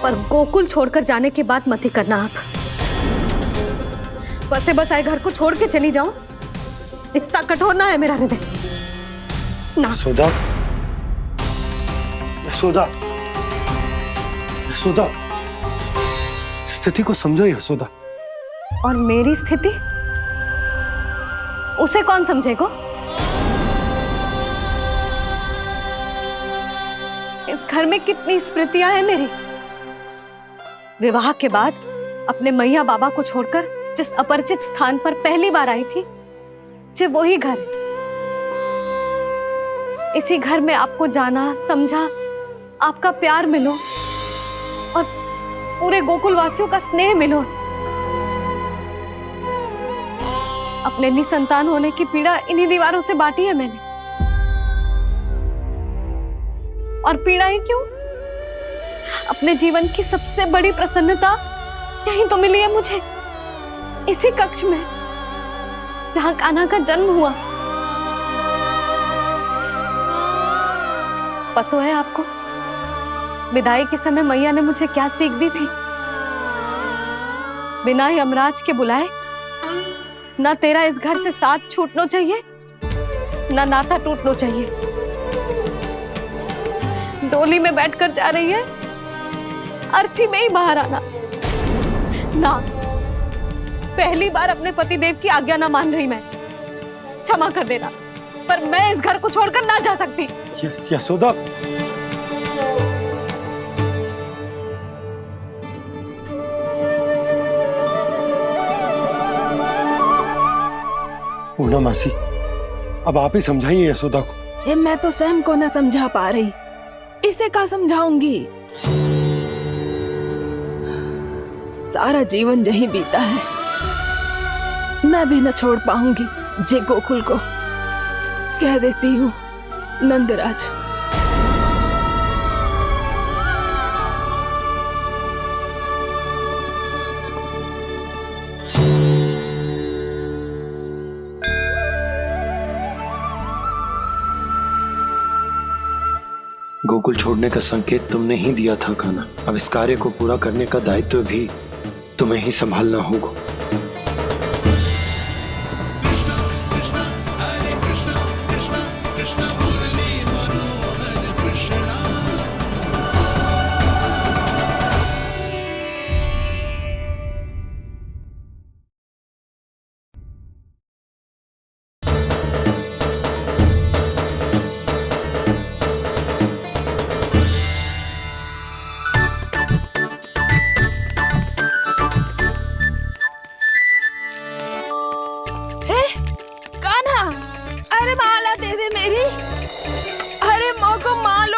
पर गोकुल छोड़कर जाने की बात मत ही करना आप। बसे बसाए घर को छोड़ के चली जाऊं, इतना कठोर ना है मेरा हृदय ना। यशोदा, यशोदा, यशोदा, स्थिति को समझो यशोदा। और मेरी स्थिति उसे कौन समझेगा? इस घर में कितनी स्मृतियां हैं मेरी। विवाह के बाद अपने मैया बाबा को छोड़कर जिस अपरिचित स्थान पर पहली बार आई थी, जो वही घर। इसी घर में आपको जाना, समझा, आपका प्यार मिलो और पूरे गोकुल वासियों का स्नेह मिलो। अपने निसंतान होने की पीड़ा इन्हीं दीवारों से बांटी है मैंने। और पीड़ा ही क्यों? अपने जीवन की सबसे बड़ी प्रसन्नता यही तो मिली है मुझे, इसी कक्ष में जहां कान्हा का जन्म हुआ। पता है आपको विदाई के समय मैया ने मुझे क्या सीख दी थी? बिना यमराज के बुलाए ना तेरा इस घर से साथ छूटना चाहिए, ना नाता टूटना चाहिए। डोली में बैठकर जा रही है, अर्थी में ही बाहर आना ना। पहली बार अपने पति देव की आज्ञा ना मान रही मैं, क्षमा कर देना, पर मैं इस घर को छोड़कर ना जा सकती। यशोदा, पूर्णा मासी, अब आप ही समझाइए यशोदा को। ये मैं तो स्वयं को न समझा पा रही, इसे क्या समझाऊंगी? सारा जीवन यही बीता है, मैं भी न छोड़ पाऊंगी जे गोकुल को। कह देती हूँ नंदराज। गोकुल छोड़ने का संकेत तुमने ही दिया था कान्हा। अब इस कार्य को पूरा करने का दायित्व भी तुम्हें ही संभालना होगा।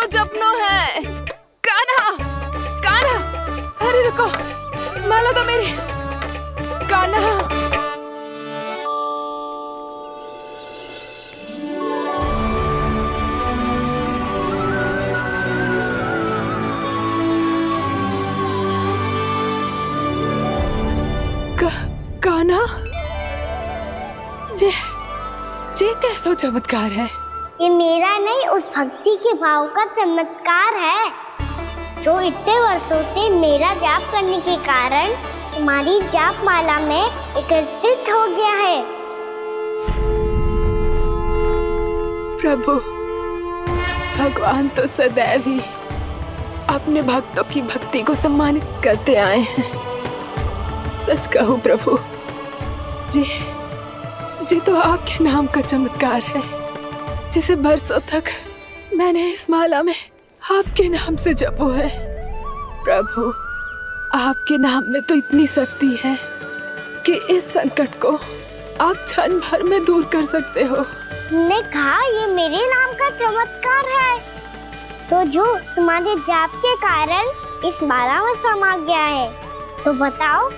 सच अपनों है। कान्हा, कान्हा, अरे रुको, माला तो मेरी। कान्हा, कान्हा, ये कैसा चमत्कार है? ये मेरा नहीं, उस भक्ति के भाव का चमत्कार है जो इतने वर्षों से मेरा जाप करने के कारण तुम्हारी जाप माला में एकत्रित हो गया है। प्रभु, भगवान तो सदैव ही अपने भक्तों की भक्ति को सम्मानित करते आए हैं। सच कहूं प्रभु, जी तो आपके नाम का चमत्कार है, जिसे बरसों तक मैंने इस माला में आपके नाम से जपो है। प्रभु, आपके नाम में तो इतनी शक्ति है कि इस संकट को आप क्षण भर में दूर कर सकते हो। तुमने कहा ये मेरे नाम का चमत्कार है, तो जो तुम्हारे जाप के कारण इस माला में समा गया है, तो बताओ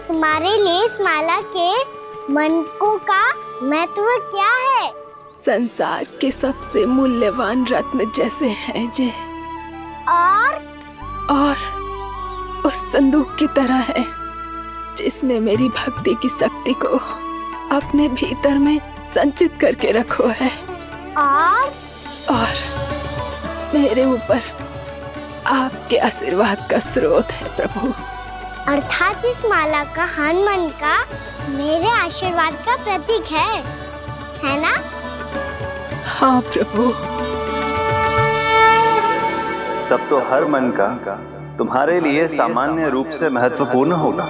तुम्हारे लिए इस माला के मनकों का महत्व क्या है? संसार के सबसे मूल्यवान रत्न जैसे हैं जे, और उस संदूक की तरह है जिसने मेरी भक्ति की शक्ति को अपने भीतर में संचित करके रखो है, और मेरे ऊपर आपके आशीर्वाद का स्रोत है प्रभु। अर्थात इस माला का हनुमान का मेरे आशीर्वाद का प्रतीक है ना? हाँ प्रभु। तब तो हर मन का तुम्हारे लिए सामान्य रूप से महत्वपूर्ण होगा।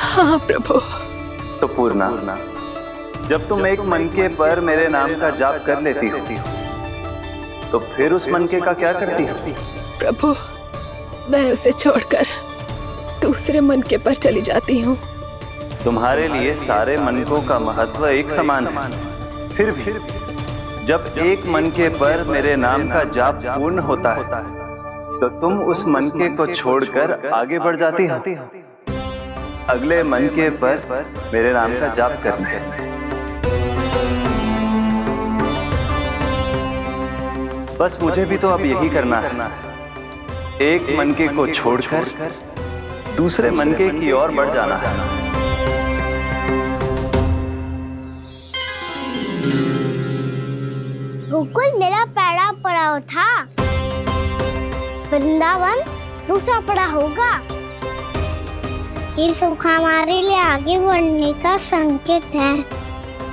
हाँ प्रभु। तो पूर्णा, जब तुम एक मनके पर मेरे नाम का जाप कर लेती हो, तो फिर उस मनके का क्या करती हो? प्रभु, मैं उसे छोड़कर दूसरे मनके पर चली जाती हूँ। तुम्हारे लिए सारे मनकों का महत्व एक समान है। फिर भी जब एक मनके पर मेरे नाम का जाप पूर्ण होता है, तो तुम उस मनके को छोड़कर आगे बढ़ जाती हो अगले मनके पर मेरे नाम का जाप करने। बस मुझे भी तो अब यही करना है, एक मनके को छोड़कर दूसरे मनके की ओर बढ़ जाना है। गोकुल मेरा पहला पड़ाव था, वृंदावन दूसरा पड़ा होगा। ये सुख हमारे लिए आगे बढ़ने का संकेत है,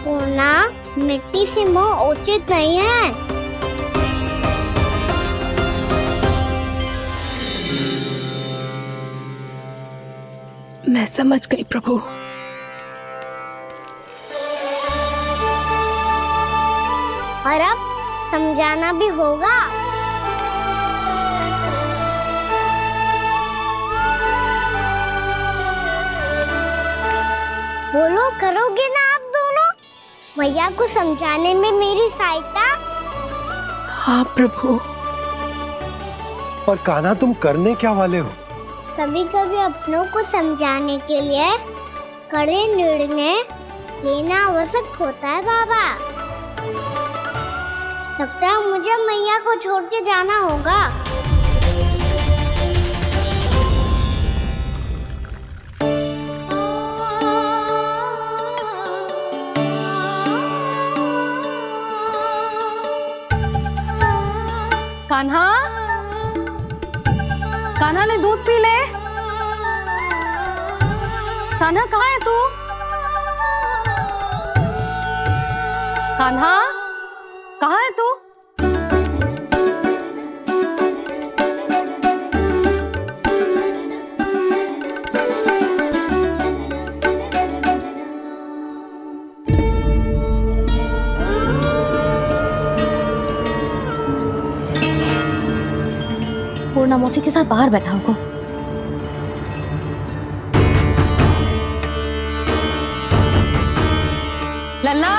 पूर्णा, मिट्टी से मोह उचित नहीं है। मैं समझ गई प्रभु। और अब समझाना भी होगा। बोलो, करोगे ना आप दोनों? भैया को समझाने में मेरी सहायता? हाँ प्रभु। और कान्हा, तुम करने क्या वाले हो? कभी कभी अपनों को समझाने के लिए कड़े निर्णय लेना आवश्यक होता है बाबा। लगता है मुझे मैया को छोड़ के जाना होगा। कान्हा, कान्हा ने दूध पी ले। कान्हा कहाँ है तू? कान्हा, कहाँ है तू? पूर्णा मौसी के साथ बाहर बैठा होगा। लल्ला,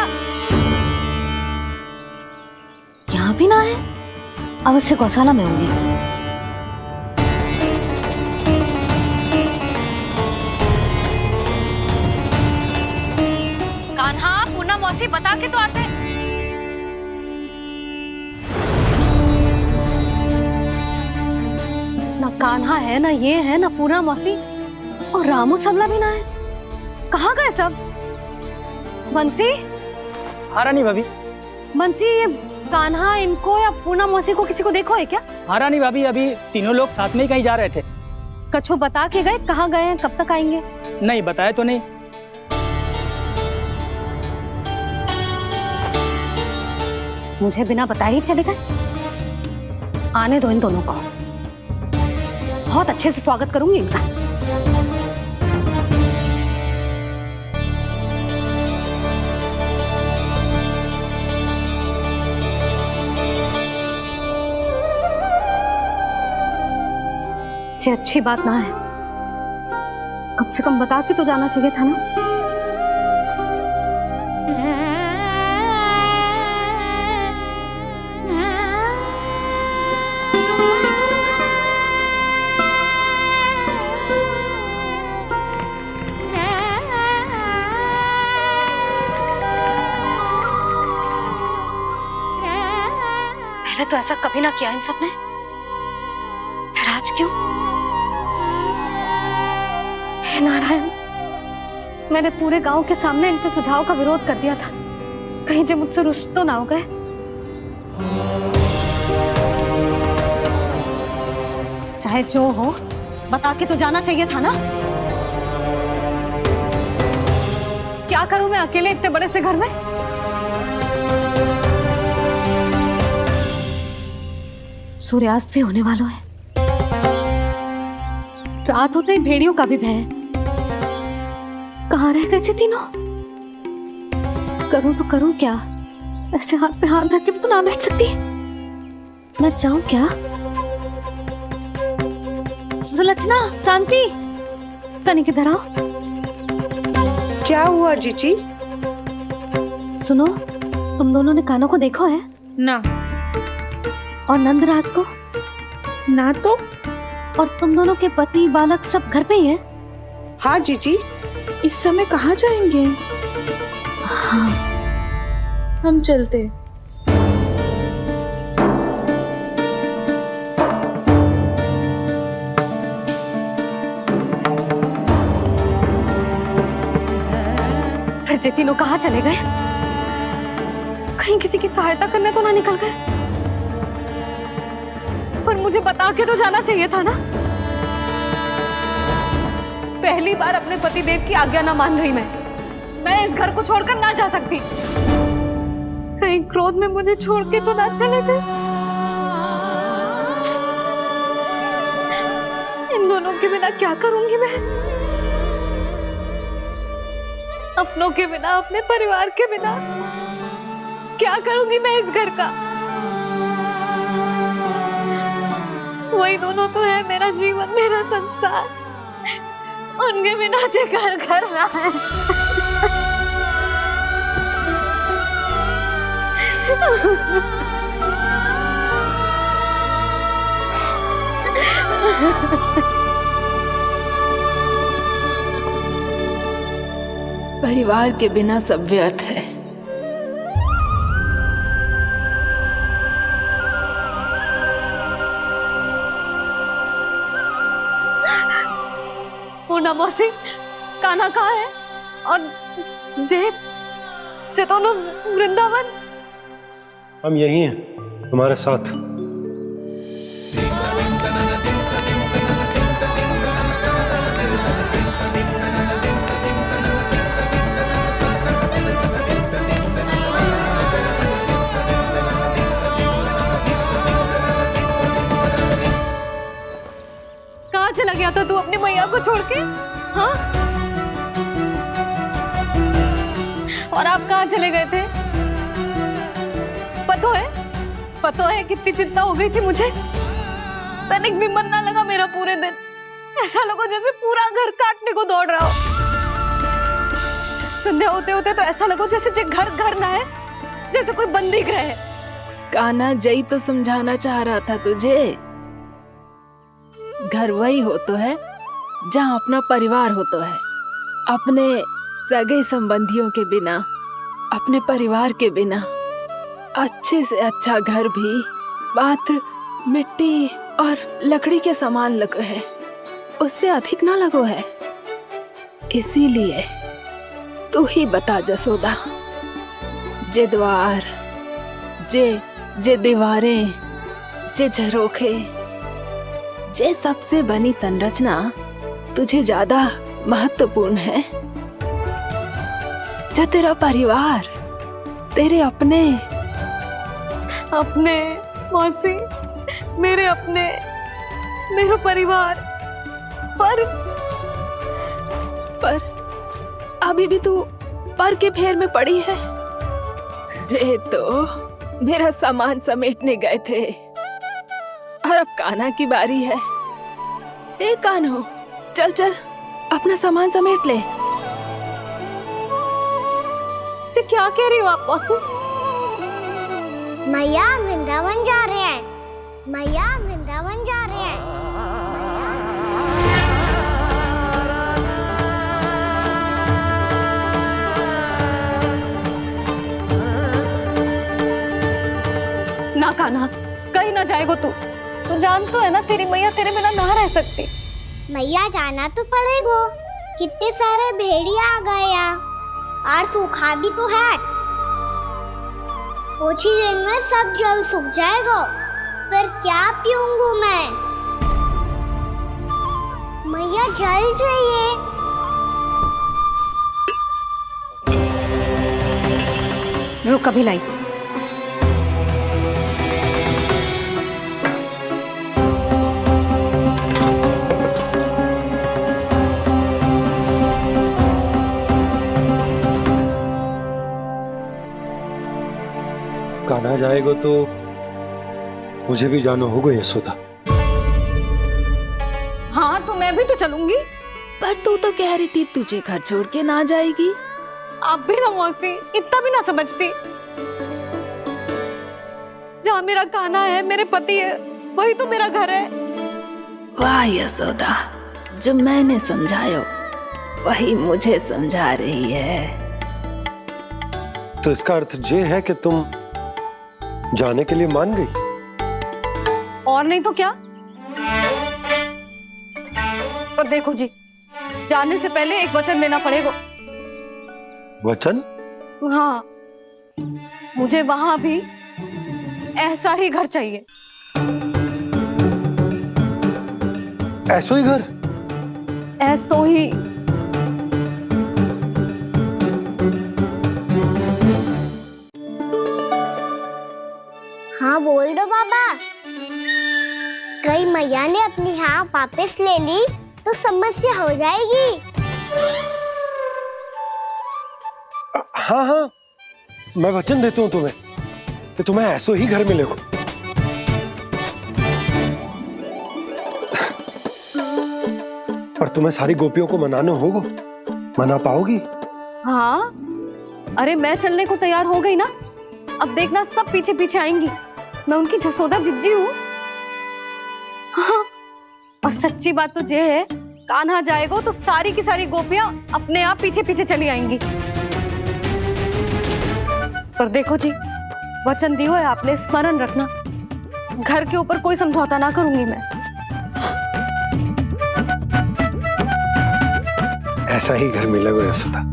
यहाँ भी ना है, अवश्य गौशाला में होंगे। कान्हा, पूना मौसी बता के तो आते। ना कान्हा है, ना ये है, ना पूना मौसी, और रामू सबला भी ना है। कहाँ गए सब? बंसी? हाँ रानी भाभी। बंसी, ये कान्हा इनको या पूना मौसी को किसी को देखो है क्या? हाँ रानी भाभी, अभी तीनों लोग साथ में ही कहीं जा रहे थे। कछु बता के गए कहाँ गए हैं, कब तक आएंगे? नहीं बताया तो नहीं। मुझे बिना बताए ही चले गए? आने दो इन दोनों को, बहुत अच्छे से स्वागत करूंगी इनका। ये अच्छी बात ना है, कम से कम बता के तो जाना चाहिए था ना। पहले तो ऐसा कभी ना किया इन सब ने, फिर आज क्यों? हे नारायण, मैंने पूरे गांव के सामने इनके सुझाव का विरोध कर दिया था, कहीं जो मुझसे रुष्ट तो ना हो गए। चाहे जो हो, बता के तो जाना चाहिए था ना। क्या करूं मैं अकेले इतने बड़े से घर में? सूर्यास्त भी होने वाला है, रात होते ही भेड़ियों का भी भय है। कहाँ रह गए तीनों? करूं तो करूं क्या? ऐसे हाथ पे हाथ धर के भी तो ना बैठ सकती। मैं जाऊं क्या? सुलक्षणा, शांति, तनिक इधर आओ। क्या हुआ जीजी? सुनो, तुम दोनों ने कानों को देखो है? ना। और नंदराज को? ना तो। और तुम दोनों के पति बालक सब घर पे ही हैं? हाँ जीजी, इस समय कहाँ जाएंगे? हाँ, हम चलते। फिर जे तीनों कहाँ चले गए? कहीं किसी की सहायता करने तो ना निकल गए? पर मुझे बता के तो जाना चाहिए था ना। पहली बार अपने पतिदेव की आज्ञा ना मान रही मैं इस घर को छोड़कर ना जा सकती। कहीं क्रोध में मुझे छोड़ के तो ना चले गए। इन दोनों के बिना क्या करूंगी मैं? अपनों के बिना, अपने परिवार के बिना क्या करूंगी मैं इस घर का? वही दोनों तो है मेरा जीवन, मेरा संसार। उनके बिना जे घर घर रहा है। परिवार के बिना सब व्यर्थ है। पूना मौसी, कान्हा कहाँ है? और जे दोनों वृंदावन? हम यही हैं, तुम्हारे साथ। कहाँ चला गया था तू अपनी मैया को छोड़ के? हाँ? और आप कहाँ चले गए थे? पतो है कितनी चिंता हो गई थी मुझे। तनिक भी मन ना लगा मेरा पूरे दिन। ऐसा लगा जैसे पूरा घर काटने को दौड़ रहा हो। संध्या होते होते तो ऐसा लगा जैसे घर घर ना है, जैसे कोई बंदी गृह है। कान्हा जई तो समझाना चाह रहा था तुझे। घर वही हो तो है जहाँ अपना परिवार हो तो है। अपने सगे संबंधियों के बिना, अपने परिवार के बिना अच्छे से अच्छा घर भी मात्र मिट्टी और लकड़ी के समान लगो है, उससे अधिक ना लगो है। इसीलिए तू ही बता जसोदा, जे द्वार, जे दीवारें, जे झरोखे, जे सबसे बनी संरचना तुझे ज्यादा महत्वपूर्ण है? जो तेरा परिवार, तेरे अपने मौसी, मेरे अपने, मेरा परिवार, पर अभी भी तू पर के फेर में पड़ी है। जे तो मेरा सामान समेटने गए थे और अब कान्हा की बारी है। ए कान्हो, चल चल अपना सामान समेट ले। जी क्या कह रही हो आप मौसी? मैया वृंदावन जा रहे हैं, मैया वृंदावन जा रहे हैं। ना कान्हा, कहीं ना जाएगो तू जान तो है ना तेरी मैया तेरे बिना ना रह सकती। मैया जाना तो पड़ेगा, कितने सारे भेड़िया आ गए यहाँ और सूखा भी तो है। कुछ ही दिन में सब जल सूख जाएगा, फिर क्या पीऊंगा मैं? मैया जल चाहिए। रुक अभी लाई। कान्हा जाएगा तो मुझे भी जाना होगा यशोदा। हाँ तो मैं भी तो चलूंगी। पर तू तो कह रही थी तुझे घर छोड़ के ना जाएगी। आप भी ना मौसी, इतना भी ना समझती। जहाँ मेरा कान्हा है, मेरे पति है, वही तो मेरा घर है। वाह यशोदा, जो मैंने समझायो वही मुझे समझा रही है। तो इसका अर्थ ये है कि तुम जाने के लिए मान गई? और नहीं तो क्या। और देखो जी, जाने से पहले एक वचन देना पड़ेगा। वचन? हाँ, मुझे वहां भी ऐसा ही घर चाहिए। ऐसो ही घर? ऐसो ही। हाँ बोल दो बाबा। कई मैया ने अपनी हाँ वापस ले ली तो समस्या हो जाएगी। हाँ हाँ, मैं वचन देता हूँ तुम्हें कि तुम्हें ऐसो ही घर मिलेगा। पर तुम्हें सारी गोपियों को मनाना होगा। मना पाओगी? हाँ, अरे मैं चलने को तैयार हो गई ना। अब देखना सब पीछे पीछे आएंगी। मैं उनकी जसोदा जिज्जी हूँ। हाँ, और सच्ची बात तो ये है, कान्हा जाएगा तो सारी की सारी गोपियां अपने आप पीछे पीछे चली आएंगी। पर देखो जी, वचन दियो है आपने, स्मरण रखना। घर के ऊपर कोई समझौता ना करूंगी मैं। ऐसा ही घर मिलेगा यशोदा।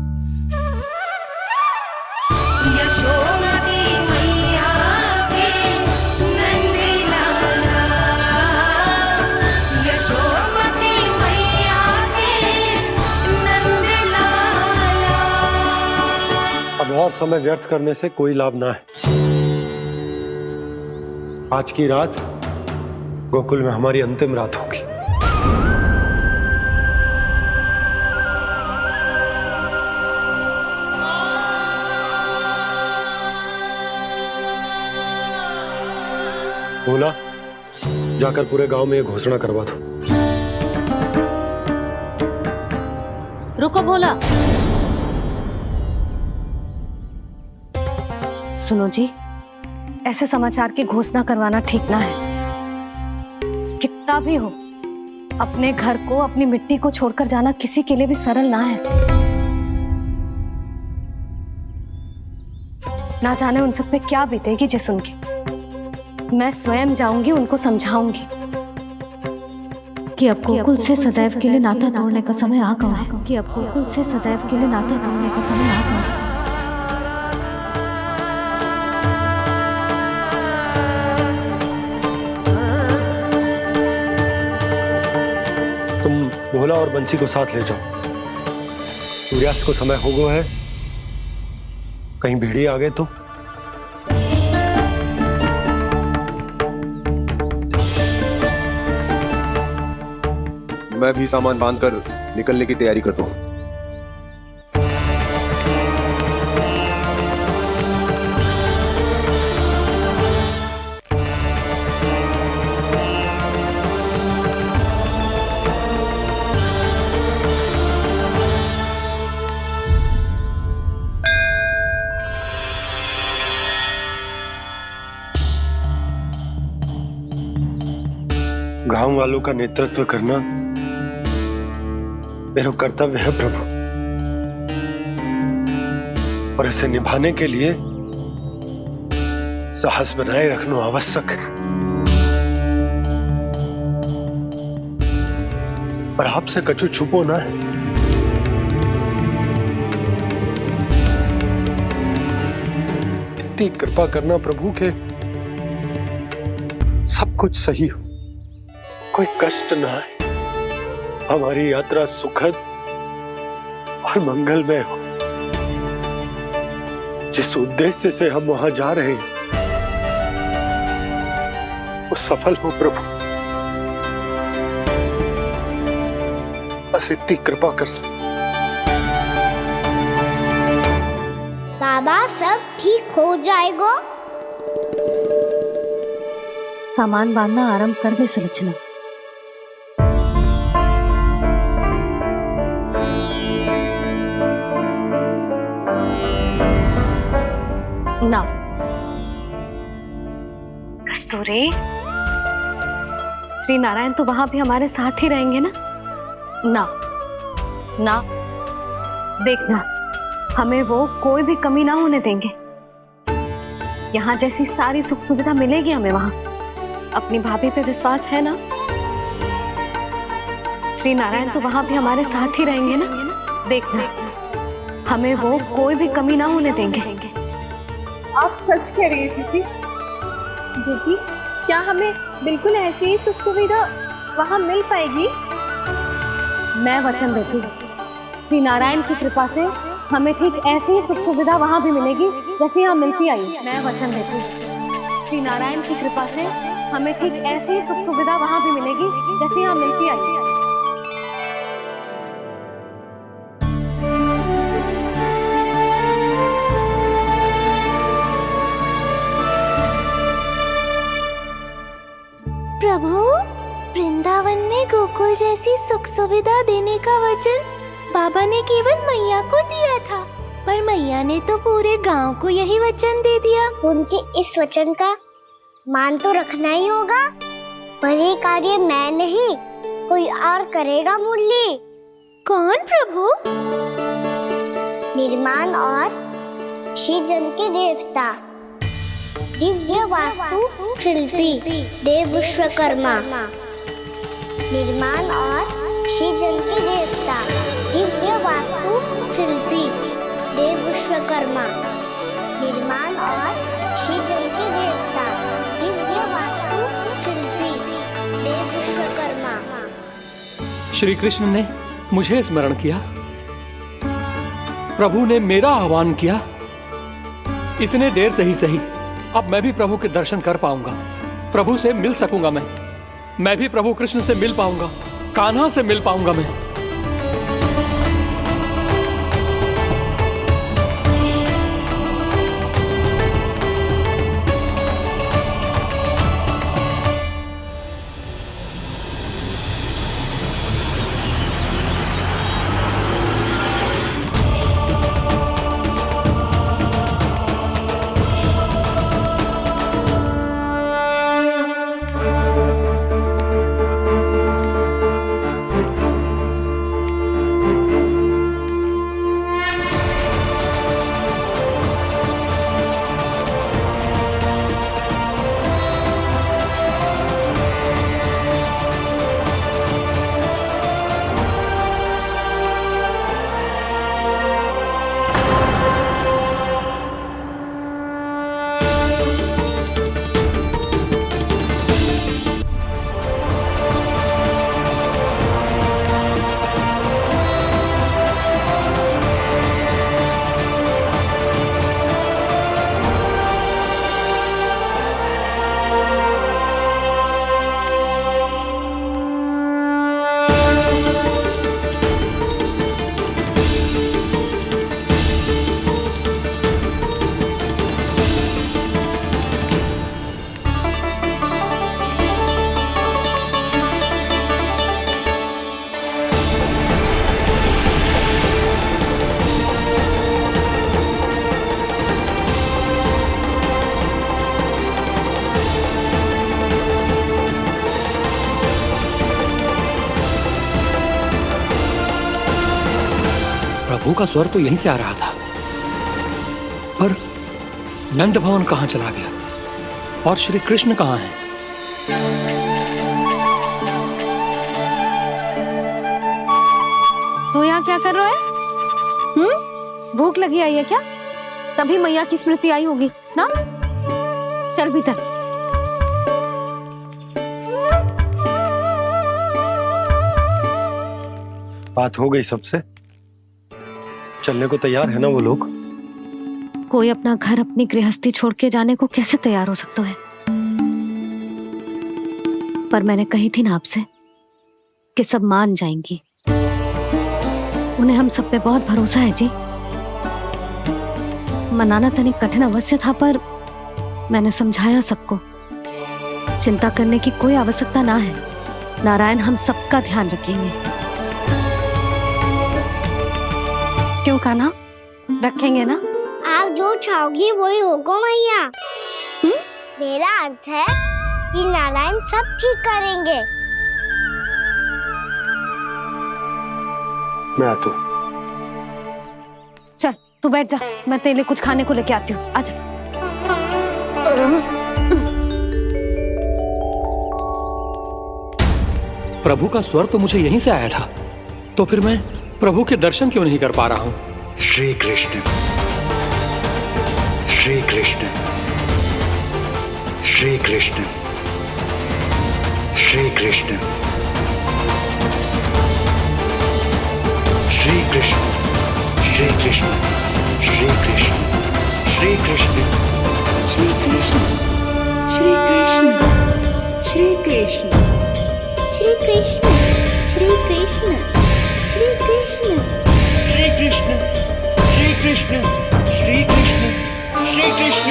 अब और समय व्यर्थ करने से कोई लाभ ना है। आज की रात गोकुल में हमारी अंतिम रात होगी। भोला, जाकर पूरे गांव में ये घोषणा करवा दो। रुको भोला। सुनो जी, ऐसे समाचार की घोषणा करवाना ठीक ना है। कितना भी हो, अपने घर को, अपनी मिट्टी को छोड़कर जाना किसी के लिए भी सरल ना है। ना जाने उन सब पे क्या बीतेगी जे सुन के। मैं स्वयं जाऊंगी, उनको समझाऊंगी कि अब गोकुल से सदैव के लिए नाता तोड़ने का समय आ गया है। कि अब गोकुल से सदैव के लिए नाता तोड़ने का समय आ गया है। तुम भोला और बंसी को साथ ले जाओ। सूर्यास्त को समय हो गया है, कहीं भेड़िए आ गए तो। मैं भी सामान बांधकर निकलने की तैयारी करता हूँ। गांव वालों का नेतृत्व करना मेरा कर्तव्य है प्रभु, और इसे निभाने के लिए साहस बनाए रखना आवश्यक है। पर आपसे कछु छुपो ना है। इतनी कृपा करना प्रभु के सब कुछ सही हो, कोई कष्ट ना है, हमारी यात्रा सुखद और मंगलमय हो। जिस उद्देश्य से हम वहां जा रहे हैं वो सफल हो प्रभु, बस इतनी कृपा कर। बाबा सब ठीक हो जाएगा। सामान बांधना आरंभ कर दे सुलोचना। ना कस्तूरी, श्री नारायण तो वहां भी हमारे साथ ही रहेंगे ना? ना ना, देखना हमें वो कोई भी कमी ना होने देंगे। यहाँ जैसी सारी सुख सुविधा मिलेगी हमें वहां। अपनी भाभी पे विश्वास है ना? श्री नारायण तो वहां भी हमारे साथ ही रहेंगे ना? देखना हमें वो कोई भी कमी ना होने देंगे। आप सच कह रही है दीदी। जीजी, क्या हमें बिल्कुल ऐसी ही सुख सुविधा वहाँ मिल पाएगी? मैं वचन देती हूँ, श्री नारायण की कृपा से हमें ठीक ऐसी ही सुख सुविधा वहाँ भी मिलेगी जैसी यहाँ मिलती आई। मैं वचन देती हूँ, श्री नारायण की कृपा से हमें ठीक ऐसी ही सुख सुविधा वहाँ भी मिलेगी जैसी यहाँ मिलती आई। प्रभु, वृंदावन में गोकुल जैसी सुख सुविधा देने का वचन बाबा ने केवल मैया को दिया था, पर मैया ने तो पूरे गांव को यही वचन दे दिया। उनके इस वचन का मान तो रखना ही होगा, पर ये कार्य मैं नहीं कोई और करेगा। मुरली कौन प्रभु? निर्माण और सृजन के देवता, दिव्य वास्तु शिल्पी देव विश्वकर्मा। निर्माण और सृजन के देवता, दिव्य वास्तु शिल्पी देव विश्वकर्मा। निर्माण और सृजन के देवता, दिव्य वास्तु शिल्पी देव विश्वकर्मा। श्री कृष्ण ने मुझे स्मरण किया, प्रभु ने मेरा आह्वान किया। इतने देर से ही सही, अब मैं भी प्रभु के दर्शन कर पाऊंगा, प्रभु से मिल सकूंगा। मैं भी प्रभु कृष्ण से मिल पाऊंगा, कान्हा से मिल पाऊंगा मैं। प्रभु का स्वर तो यहीं से आ रहा था, पर नंद भवन कहां चला गया और श्री कृष्ण कहां है? तू यहाँ क्या कर रहा है? भूख लगी आई है क्या? तभी मैया की स्मृति आई होगी ना? चल भीतर। बात हो गई सबसे? चलने को तैयार है ना वो लोग? कोई अपना घर, अपनी गृहस्थी छोड़ के जाने को कैसे तैयार हो सकता है? पर मैंने कही थी ना आपसे कि सब मान जाएंगी। उन्हें हम सब पे बहुत भरोसा है जी। मनाना तनिक कठिन अवश्य था, पर मैंने समझाया सबको। चिंता करने की कोई आवश्यकता ना है। नारायण हम सबका ध्यान रखेंगे। क्यों कान्हा, रखेंगे ना? आप जो चाहोगी वही होगा मैया। मेरा अर्थ है कि नारायण सब ठीक करेंगे। मैं आता हूँ। चल तू बैठ जा, मैं तेरे लिए कुछ खाने को लेके आती हूँ। आजा। प्रभु का स्वर तो मुझे यहीं से आया था, तो फिर मैं प्रभु के दर्शन क्यों नहीं कर पा रहा हूँ? श्री कृष्ण, श्री कृष्ण, श्री कृष्ण, श्री कृष्ण, श्री कृष्ण, श्री कृष्ण, श्री कृष्ण, श्री कृष्ण, श्री कृष्ण, श्री कृष्ण, श्री कृष्ण, श्री कृष्ण, श्री कृष्ण, श्री कृष्ण, श्री कृष्ण, श्री कृष्ण, श्री कृष्ण, श्री कृष्ण।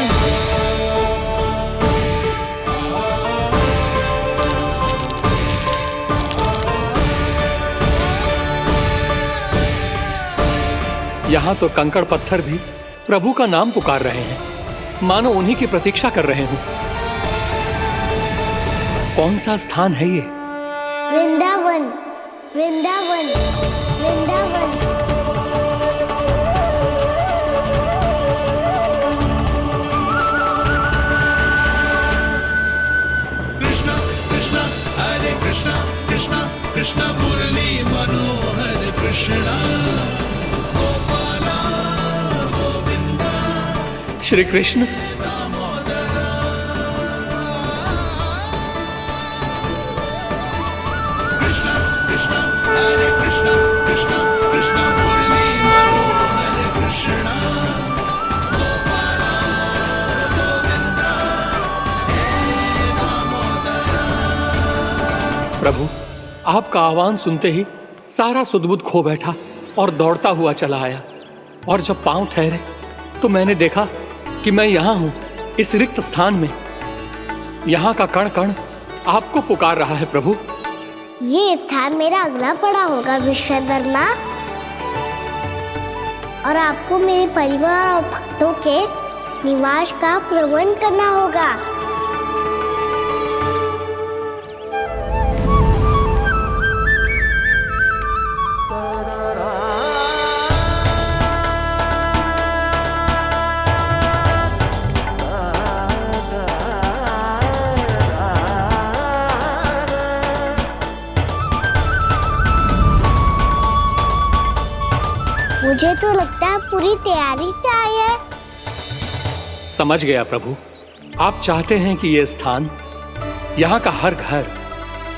यहाँ तो कंकड़ पत्थर भी प्रभु का नाम पुकार रहे हैं, मानो उन्हीं की प्रतीक्षा कर रहे हो। कौन सा स्थान है ये? वृंदावन, वृंदावन, वृंदावन। कृष्णा कृष्णा हरे कृष्णा, कृष्णा कृष्णा मुरली मनोहर कृष्णा, गोपाला गोविंदा श्री कृष्ण। कृष्णा कृष्णा हरे कृष्णा, कृष्णा कृष्णा मुरली मनोहर कृष्णा, गोपाला गोविंदा हे दामोदरा। प्रभु आपका आह्वान सुनते ही सारा सुध-बुध खो बैठा और दौड़ता हुआ चला आया, और जब पांव ठहरे तो मैंने देखा कि मैं यहाँ हूँ, इस रिक्त स्थान में। यहाँ का कण कण आपको पुकार रहा है प्रभु। ये स्थान मेरा अगला पड़ा होगा विश्वकर्मा, और आपको मेरे परिवार और भक्तों के निवास का प्रबंध करना होगा। मुझे तो लगता है पूरी तैयारी से आए हैं। समझ गया प्रभु, आप चाहते हैं कि ये स्थान, यहाँ का हर घर,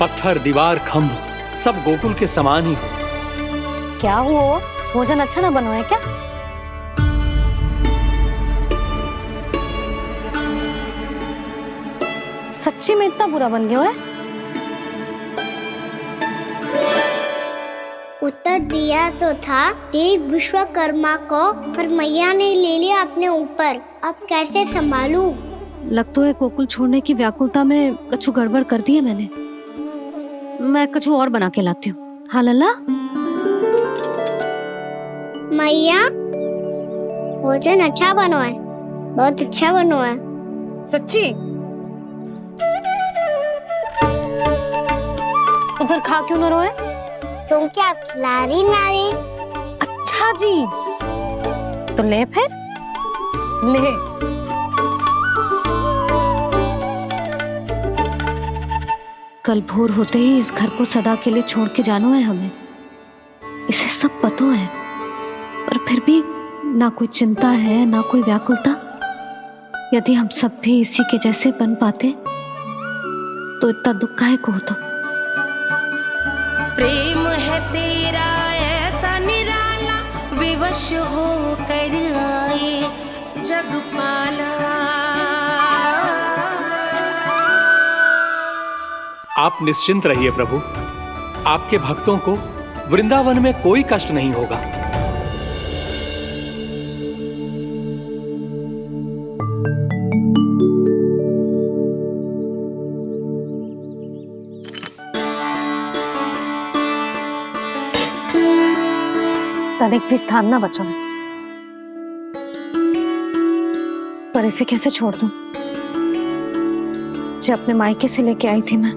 पत्थर, दीवार, खम्भ सब गोकुल के समान ही हो। क्या हुआ? भोजन अच्छा ना बनो है क्या? सच्ची में इतना बुरा बन गया है? उत्तर दिया तो था देव विश्वकर्मा को, पर मैया ने ले लिया अपने ऊपर। अब कैसे संभालूं? लग तो है गोकुल छोड़ने की व्याकुलता में कछु गड़बड़ कर दी है मैंने। मैं कछु और बना के लाती हूँ। हाँ लल्ला? मैया, भोजन अच्छा बनो है, बहुत अच्छा बनो है। सच्ची? तो फिर खा क्यों न रोए? क्योंकि आप खिला रही नारी। अच्छा, अच्छा जी, तो ले फिर ले। कल भोर होते ही इस घर को सदा के लिए छोड़ के जाना है हमें, इसे सब पता है, पर फिर भी ना कोई चिंता है ना कोई व्याकुलता। यदि हम सब भी इसी के जैसे बन पाते तो इतना दुख काहे को होता। प्रेम है तेरा ऐसा निराला, विवश हो कर आए जगपाला। आप निश्चिंत रहिए प्रभु, आपके भक्तों को वृंदावन में कोई कष्ट नहीं होगा। तनिक भी स्थान ना बचो, पर इसे कैसे छोड़ दूं जो अपने मायके से लेके आई थी मैं।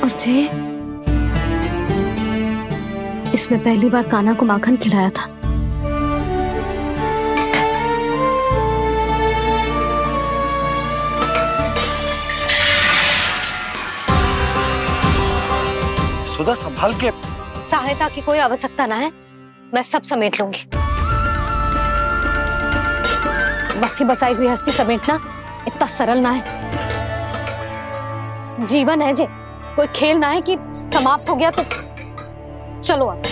और जे इसमें पहली बार कान्हा को माखन खिलाया था। सुधा संभाल के। सहायता की कोई आवश्यकता ना है, मैं सब समेट लूंगी। बसी बसाई गृहस्थी समेटना इतना सरल ना है। जीवन है जे, कोई खेल ना है कि समाप्त हो गया तो चलो अब।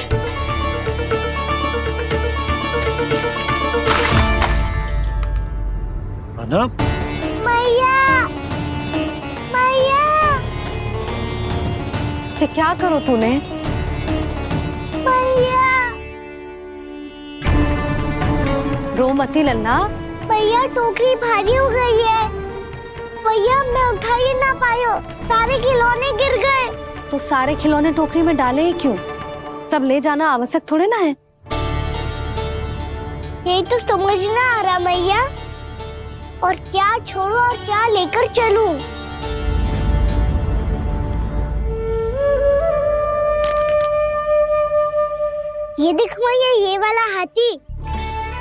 मैया, मैया। जे क्या करो तूने? मैया, रो मती लल्ला। भैया टोकरी भारी हो गई है। भैया मैं उठा ही ना पायो, सारे खिलौने गिर गए। तो सारे खिलौने टोकरी में डाले ही क्यों? सब ले जाना आवश्यक थोड़े ना है। यही तो समझ ना आ रहा मैया, और क्या छोड़ो और क्या लेकर चलूं? ये देखो मैया, ये वाला हाथी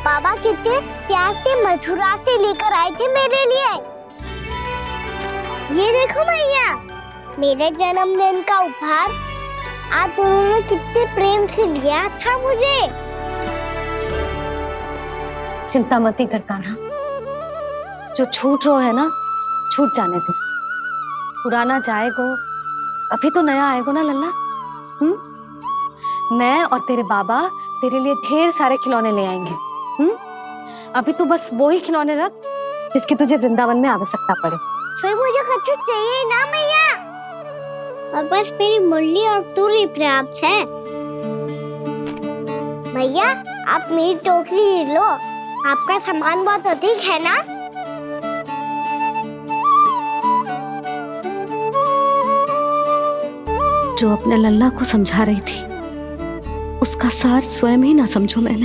बाबा कितने प्यार से मथुरा से लेकर आए थे मेरे लिए। ये देखो मैया, मेरे जन्मदिन का उपहार आप दोनों ने कितने प्रेम से दिया था मुझे। चिंता मत कर कान्हा, जो छूट रो है ना छूट जाने दे। पुराना जाएगो, अभी तो नया आएगो ना लल्ला। मैं और तेरे बाबा तेरे लिए ढेर सारे खिलौने ले आएंगे। अभी तू बस वो ही खिलौने रख जिसकी तुझे वृंदावन में आवश्यकता पड़े। फिर मुझे कुछ चाहिए ना मैया, और बस मेरी मुरली और तुरी पर्याप्त है। भैया आप मेरी टोकरी लो, आपका सामान बहुत अधिक है ना। जो अपने लल्ला को समझा रही थी उसका सार स्वयं ही ना समझो मैंने।